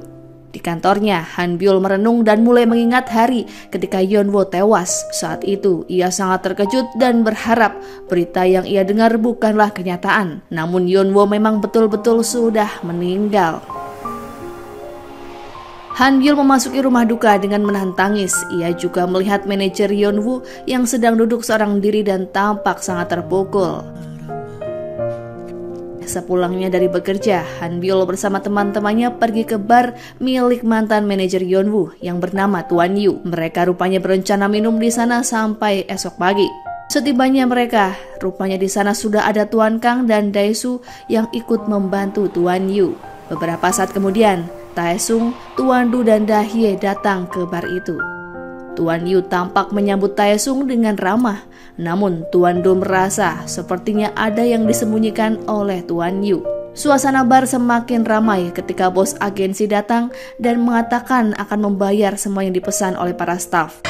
Di kantornya, Han Byul merenung dan mulai mengingat hari ketika Yeonwoo tewas. Saat itu, ia sangat terkejut dan berharap berita yang ia dengar bukanlah kenyataan. Namun Yeonwoo memang betul-betul sudah meninggal. Han Byul memasuki rumah duka dengan menahan tangis. Ia juga melihat manajer Yeonwoo yang sedang duduk seorang diri dan tampak sangat terpukul. Sepulangnya dari bekerja, Han Byul bersama teman-temannya pergi ke bar milik mantan manajer Yeonwoo yang bernama Tuan Yu. Mereka rupanya berencana minum di sana sampai esok pagi. Setibanya mereka, rupanya di sana sudah ada Tuan Kang dan Dae-soo yang ikut membantu Tuan Yu. Beberapa saat kemudian, Tae-sung, Tuan Du dan Da-hye datang ke bar itu. Tuan Yu tampak menyambut Tae-sung dengan ramah, namun Tuan Du merasa sepertinya ada yang disembunyikan oleh Tuan Yu. Suasana bar semakin ramai ketika bos agensi datang dan mengatakan akan membayar semua yang dipesan oleh para staf.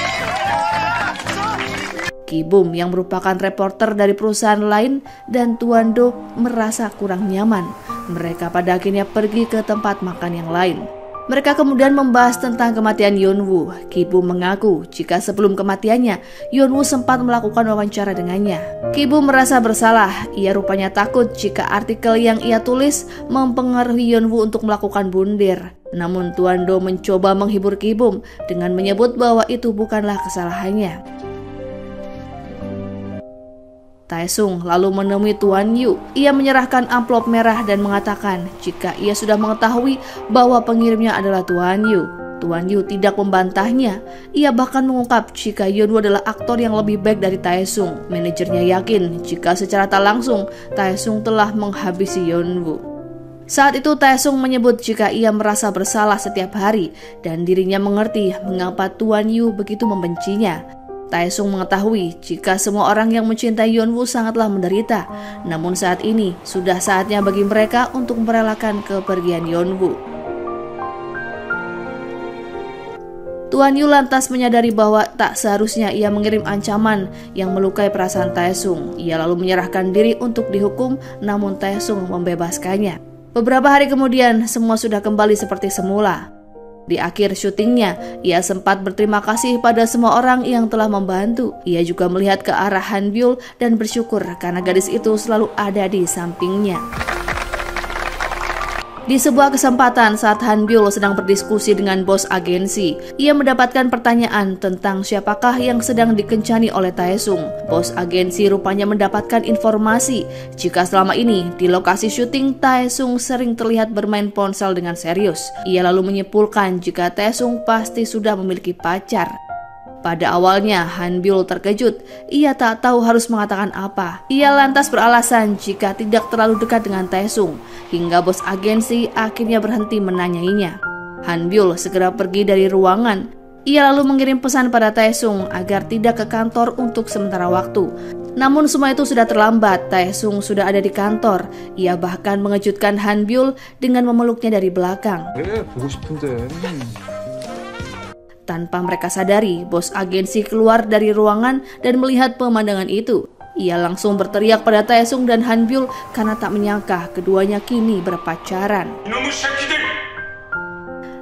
Ki-bum yang merupakan reporter dari perusahaan lain dan Tuan Do merasa kurang nyaman. Mereka pada akhirnya pergi ke tempat makan yang lain. Mereka kemudian membahas tentang kematian Yeonwoo. Ki-bum mengaku jika sebelum kematiannya, Yeonwoo sempat melakukan wawancara dengannya. Ki-bum merasa bersalah. Ia rupanya takut jika artikel yang ia tulis mempengaruhi Yeonwoo untuk melakukan bundir. Namun Tuan Do mencoba menghibur Ki-bum dengan menyebut bahwa itu bukanlah kesalahannya. Tae-sung lalu menemui Tuan Yu. Ia menyerahkan amplop merah dan mengatakan jika ia sudah mengetahui bahwa pengirimnya adalah Tuan Yu. Tuan Yu tidak membantahnya. Ia bahkan mengungkap jika Yeonwoo adalah aktor yang lebih baik dari Tae-sung. Manajernya yakin jika secara tak langsung Tae-sung telah menghabisi Yeonwoo. Saat itu Tae-sung menyebut jika ia merasa bersalah setiap hari dan dirinya mengerti mengapa Tuan Yu begitu membencinya. Tae-sung mengetahui jika semua orang yang mencintai Yeonwoo sangatlah menderita. Namun saat ini sudah saatnya bagi mereka untuk merelakan kepergian Yeonwoo. Tuan Yu lantas menyadari bahwa tak seharusnya ia mengirim ancaman yang melukai perasaan Tae-sung. Ia lalu menyerahkan diri untuk dihukum, namun Tae-sung membebaskannya. Beberapa hari kemudian, semua sudah kembali seperti semula. Di akhir syutingnya, ia sempat berterima kasih pada semua orang yang telah membantu. Ia juga melihat ke arah Han Byul dan bersyukur karena gadis itu selalu ada di sampingnya. Di sebuah kesempatan saat Han Byul sedang berdiskusi dengan bos agensi, ia mendapatkan pertanyaan tentang siapakah yang sedang dikencani oleh Tae-sung. Bos agensi rupanya mendapatkan informasi jika selama ini di lokasi syuting Tae-sung sering terlihat bermain ponsel dengan serius. Ia lalu menyimpulkan jika Tae-sung pasti sudah memiliki pacar. Pada awalnya, Han Byul terkejut. Ia tak tahu harus mengatakan apa. Ia lantas beralasan jika tidak terlalu dekat dengan Tae-sung, hingga bos agensi akhirnya berhenti menanyainya. Han Byul segera pergi dari ruangan. Ia lalu mengirim pesan pada Tae-sung agar tidak ke kantor untuk sementara waktu. Namun semua itu sudah terlambat. Tae-sung sudah ada di kantor. Ia bahkan mengejutkan Han Byul dengan memeluknya dari belakang. 보고 싶은데. Tanpa mereka sadari, bos agensi keluar dari ruangan dan melihat pemandangan itu. Ia langsung berteriak pada Tae-sung dan Han Byul karena tak menyangka keduanya kini berpacaran.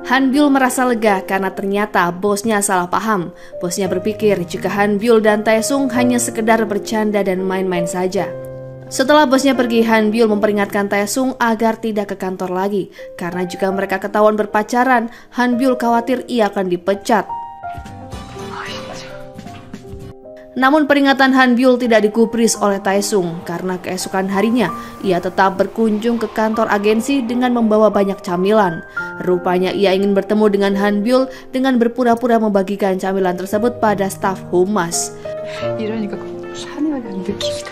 Han Byul merasa lega karena ternyata bosnya salah paham. Bosnya berpikir jika Han Byul dan Tae-sung hanya sekedar bercanda dan main-main saja. Setelah bosnya pergi, Han Byul memperingatkan Tae-sung agar tidak ke kantor lagi. Karena jika mereka ketahuan berpacaran, Han Byul khawatir ia akan dipecat. Namun peringatan Han Byul tidak digubris oleh Tae-sung karena keesokan harinya ia tetap berkunjung ke kantor agensi dengan membawa banyak camilan. Rupanya ia ingin bertemu dengan Han Byul dengan berpura-pura membagikan camilan tersebut pada staf humas. 이러니까 샤넬 느낌이.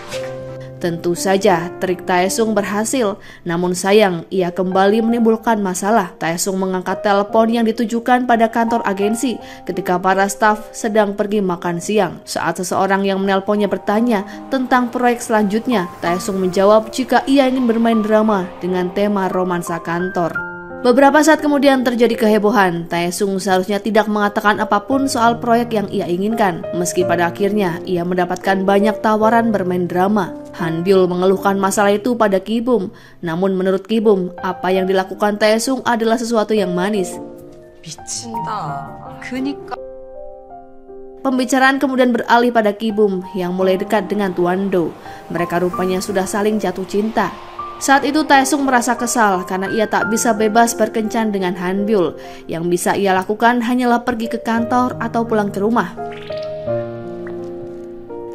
Tentu saja trik Tae-sung berhasil, namun sayang ia kembali menimbulkan masalah. Tae-sung mengangkat telepon yang ditujukan pada kantor agensi ketika para staf sedang pergi makan siang. Saat seseorang yang menelponnya bertanya tentang proyek selanjutnya, Tae-sung menjawab jika ia ingin bermain drama dengan tema romansa kantor. Beberapa saat kemudian terjadi kehebohan. Taesung seharusnya tidak mengatakan apapun soal proyek yang ia inginkan, meski pada akhirnya ia mendapatkan banyak tawaran bermain drama. Hanbyul mengeluhkan masalah itu pada Ki-bum, namun menurut Ki-bum, apa yang dilakukan Taesung adalah sesuatu yang manis. 미친다. 그니까. Pembicaraan kemudian beralih pada Ki-bum yang mulai dekat dengan Tuan Do. Mereka rupanya sudah saling jatuh cinta. Saat itu Taesung merasa kesal karena ia tak bisa bebas berkencan dengan Hanbyul. Yang bisa ia lakukan hanyalah pergi ke kantor atau pulang ke rumah.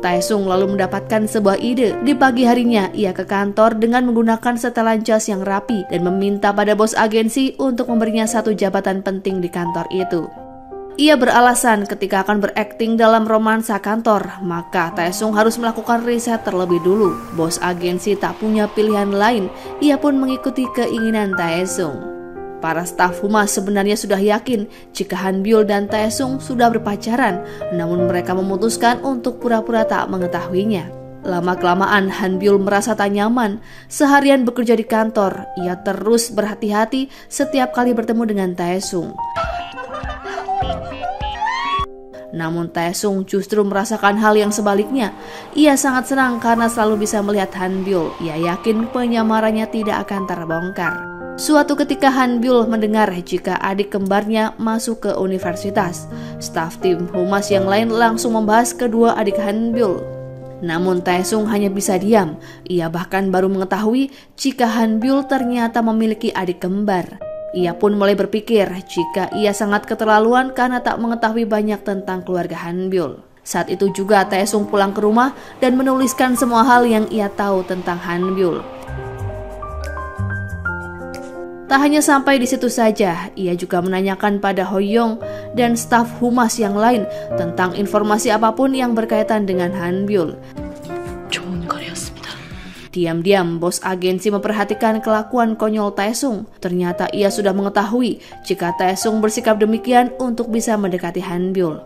Taesung lalu mendapatkan sebuah ide. Di pagi harinya ia ke kantor dengan menggunakan setelan jas yang rapi dan meminta pada bos agensi untuk memberinya satu jabatan penting di kantor itu. Ia beralasan ketika akan berakting dalam romansa kantor, maka Taesung harus melakukan riset terlebih dulu. Bos agensi tak punya pilihan lain, ia pun mengikuti keinginan Taesung. Para staf humas sebenarnya sudah yakin jika Hanbyul dan Taesung sudah berpacaran, namun mereka memutuskan untuk pura-pura tak mengetahuinya. Lama-kelamaan Hanbyul merasa tak nyaman. Seharian bekerja di kantor, ia terus berhati-hati setiap kali bertemu dengan Taesung. Namun Taesung justru merasakan hal yang sebaliknya. Ia sangat senang karena selalu bisa melihat Hanbyul. Ia yakin penyamarannya tidak akan terbongkar. Suatu ketika Hanbyul mendengar jika adik kembarnya masuk ke universitas. Staf tim humas yang lain langsung membahas kedua adik Hanbyul. Namun Taesung hanya bisa diam. Ia bahkan baru mengetahui jika Hanbyul ternyata memiliki adik kembar. Ia pun mulai berpikir jika ia sangat keterlaluan karena tak mengetahui banyak tentang keluarga Hanbyul. Saat itu juga Taesung pulang ke rumah dan menuliskan semua hal yang ia tahu tentang Hanbyul. Tak hanya sampai di situ saja, ia juga menanyakan pada Hoyong dan staf humas yang lain tentang informasi apapun yang berkaitan dengan Hanbyul. Diam-diam, bos agensi memperhatikan kelakuan konyol Taesung. Ternyata ia sudah mengetahui jika Taesung bersikap demikian untuk bisa mendekati Hanbyul.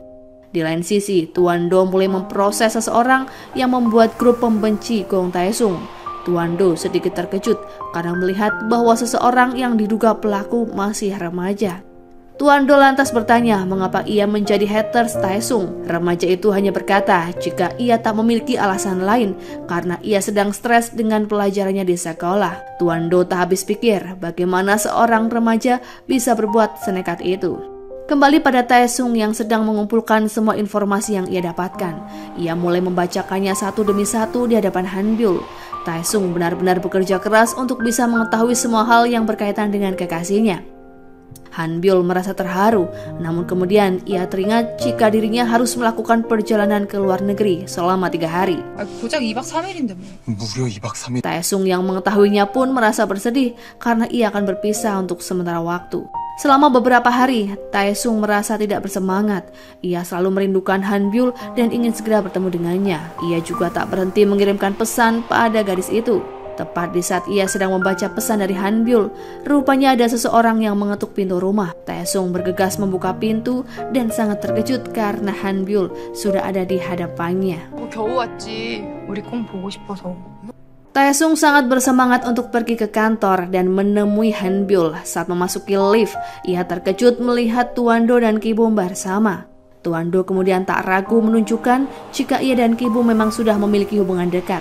Di lain sisi, Tuan Do mulai memproses seseorang yang membuat grup pembenci Gong Taesung. Tuan Do sedikit terkejut karena melihat bahwa seseorang yang diduga pelaku masih remaja. Tuan Do lantas bertanya mengapa ia menjadi haters Taesung. Remaja itu hanya berkata jika ia tak memiliki alasan lain karena ia sedang stres dengan pelajarannya di sekolah. Tuan Do tak habis pikir bagaimana seorang remaja bisa berbuat senekat itu. Kembali pada Taesung yang sedang mengumpulkan semua informasi yang ia dapatkan. Ia mulai membacakannya satu demi satu di hadapan Hanbyul. Taesung benar-benar bekerja keras untuk bisa mengetahui semua hal yang berkaitan dengan kekasihnya. Hanbyul merasa terharu, namun kemudian ia teringat jika dirinya harus melakukan perjalanan ke luar negeri selama 3 hari. 고작 2박 3일인데 뭐. 무려 2박 3일. Taesung yang mengetahuinya pun merasa bersedih karena ia akan berpisah untuk sementara waktu. Selama beberapa hari, Taesung merasa tidak bersemangat. Ia selalu merindukan Hanbyul dan ingin segera bertemu dengannya. Ia juga tak berhenti mengirimkan pesan pada gadis itu. Tepat di saat ia sedang membaca pesan dari Hanbyul, rupanya ada seseorang yang mengetuk pintu rumah. Taesung bergegas membuka pintu dan sangat terkejut karena Hanbyul sudah ada di hadapannya. 겨우 왔지. 우리 꼭 보고 싶어서. Taesung sangat bersemangat untuk pergi ke kantor dan menemui Hanbyul. Saat memasuki lift, ia terkejut melihat Tuan Do dan Ki-bum bersama. Tuan Do kemudian tak ragu menunjukkan jika ia dan Ki-bum memang sudah memiliki hubungan dekat.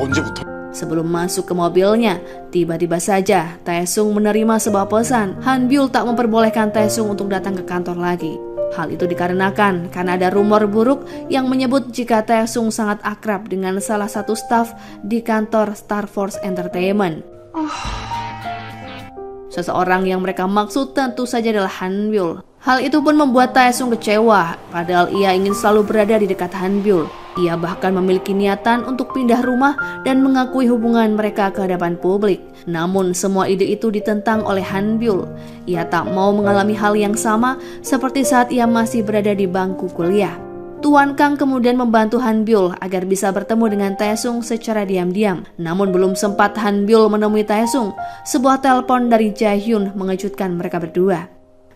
언제부터? Sebelum masuk ke mobilnya, tiba-tiba saja Taesung menerima sebuah pesan. Hanbyul tak memperbolehkan Taesung untuk datang ke kantor lagi. Hal itu dikarenakan karena ada rumor buruk yang menyebut jika Taesung sangat akrab dengan salah satu staf di kantor Star Force Entertainment. Seseorang yang mereka maksud tentu saja adalah Hanbyul. Hal itu pun membuat Taesung kecewa, padahal ia ingin selalu berada di dekat Hanbyul. Ia bahkan memiliki niatan untuk pindah rumah dan mengakui hubungan mereka ke hadapan publik. Namun semua ide itu ditentang oleh Hanbyul. Ia tak mau mengalami hal yang sama seperti saat ia masih berada di bangku kuliah. Tuan Kang kemudian membantu Hanbyul agar bisa bertemu dengan Taesung secara diam-diam. Namun belum sempat Hanbyul menemui Taesung, sebuah telepon dari Jaehyun mengejutkan mereka berdua.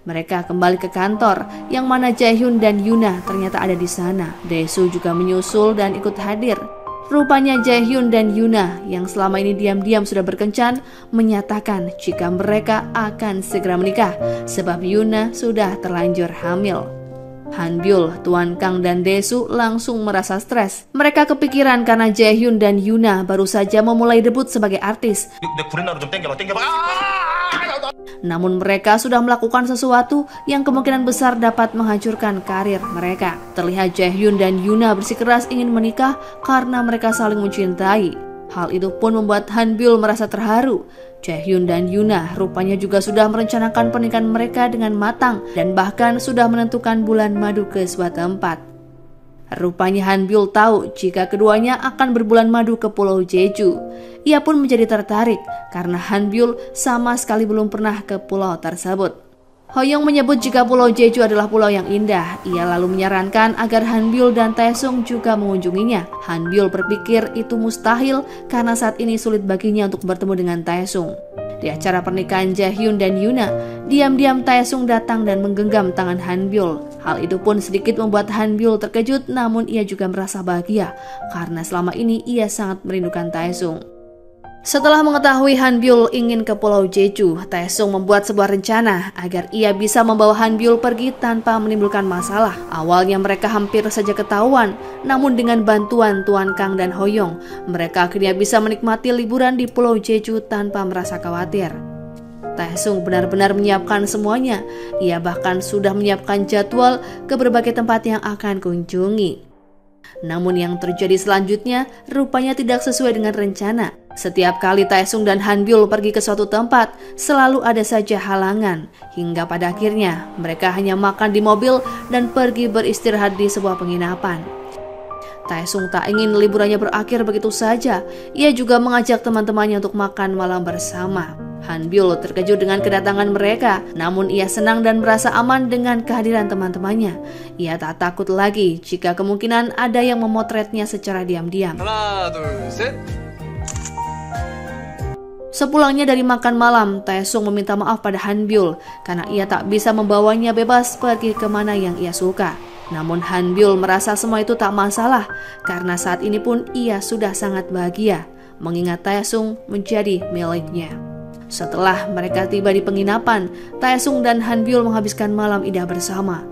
Mereka kembali ke kantor, yang mana Jaehyun dan Yuna ternyata ada di sana. Daesu juga menyusul dan ikut hadir. Rupanya Jaehyun dan Yuna yang selama ini diam-diam sudah berkencan menyatakan jika mereka akan segera menikah sebab Yuna sudah terlanjur hamil. Hanbyul, Tuan Kang dan Daesung langsung merasa stres. Mereka kepikiran karena Jaehyun dan Yuna baru saja memulai debut sebagai artis. Namun mereka sudah melakukan sesuatu yang kemungkinan besar dapat menghancurkan karir mereka. Terlihat Jaehyun dan Yuna bersikeras ingin menikah karena mereka saling mencintai. Hal itu pun membuat Hanbyul merasa terharu. Jaehyun dan Yuna rupanya juga sudah merencanakan pernikahan mereka dengan matang dan bahkan sudah menentukan bulan madu ke suatu tempat. Rupanya Hanbyul tahu jika keduanya akan berbulan madu ke Pulau Jeju. Ia pun menjadi tertarik karena Hanbyul sama sekali belum pernah ke pulau tersebut. Hoyong menyebut jika Pulau Jeju adalah pulau yang indah. Ia lalu menyarankan agar Hanbyul dan Taesung juga mengunjunginya. Hanbyul berpikir itu mustahil karena saat ini sulit baginya untuk bertemu dengan Taesung. Di acara pernikahan Jaehyun dan Yuna, diam-diam Taesung datang dan menggenggam tangan Hanbyul. Hal itu pun sedikit membuat Hanbyul terkejut, namun ia juga merasa bahagia karena selama ini ia sangat merindukan Taesung. Setelah mengetahui Hanbyul ingin ke Pulau Jeju, Taesung membuat sebuah rencana agar ia bisa membawa Hanbyul pergi tanpa menimbulkan masalah. Awalnya mereka hampir saja ketahuan, namun dengan bantuan Tuan Kang dan Hoyong, mereka akhirnya bisa menikmati liburan di Pulau Jeju tanpa merasa khawatir. Taesung benar-benar menyiapkan semuanya. Ia bahkan sudah menyiapkan jadwal ke berbagai tempat yang akan kunjungi. Namun yang terjadi selanjutnya rupanya tidak sesuai dengan rencana. Setiap kali Taesung dan Hanbyul pergi ke suatu tempat, selalu ada saja halangan. Hingga pada akhirnya mereka hanya makan di mobil dan pergi beristirahat di sebuah penginapan. Taesung tak ingin liburannya berakhir begitu saja. Ia juga mengajak teman-temannya untuk makan malam bersama. Hanbyul terkejut dengan kedatangan mereka, namun ia senang dan merasa aman dengan kehadiran teman-temannya. Ia tak takut lagi jika kemungkinan ada yang memotretnya secara diam-diam. Sepulangnya dari makan malam, Taesung meminta maaf pada Hanbyul karena ia tak bisa membawanya bebas pergi kemana yang ia suka. Namun Hanbyul merasa semua itu tak masalah karena saat ini pun ia sudah sangat bahagia mengingat Taesung menjadi miliknya. Setelah mereka tiba di penginapan, Taesung dan Hanbyul menghabiskan malam indah bersama.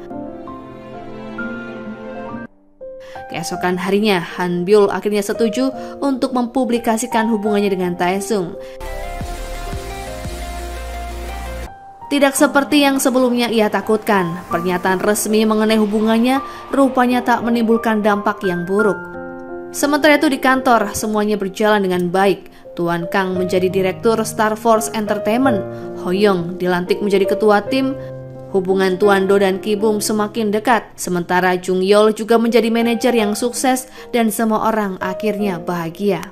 Keesokan harinya, Hanbyul akhirnya setuju untuk mempublikasikan hubungannya dengan Taesung. Tidak seperti yang sebelumnya ia takutkan, pernyataan resmi mengenai hubungannya rupanya tak menimbulkan dampak yang buruk. Sementara itu di kantor, semuanya berjalan dengan baik. Tuan Kang menjadi direktur Star Force Entertainment. Hoyong dilantik menjadi ketua tim. Hubungan Tuan Do dan Ki-bum semakin dekat. Sementara Jung Yeol juga menjadi manajer yang sukses dan semua orang akhirnya bahagia.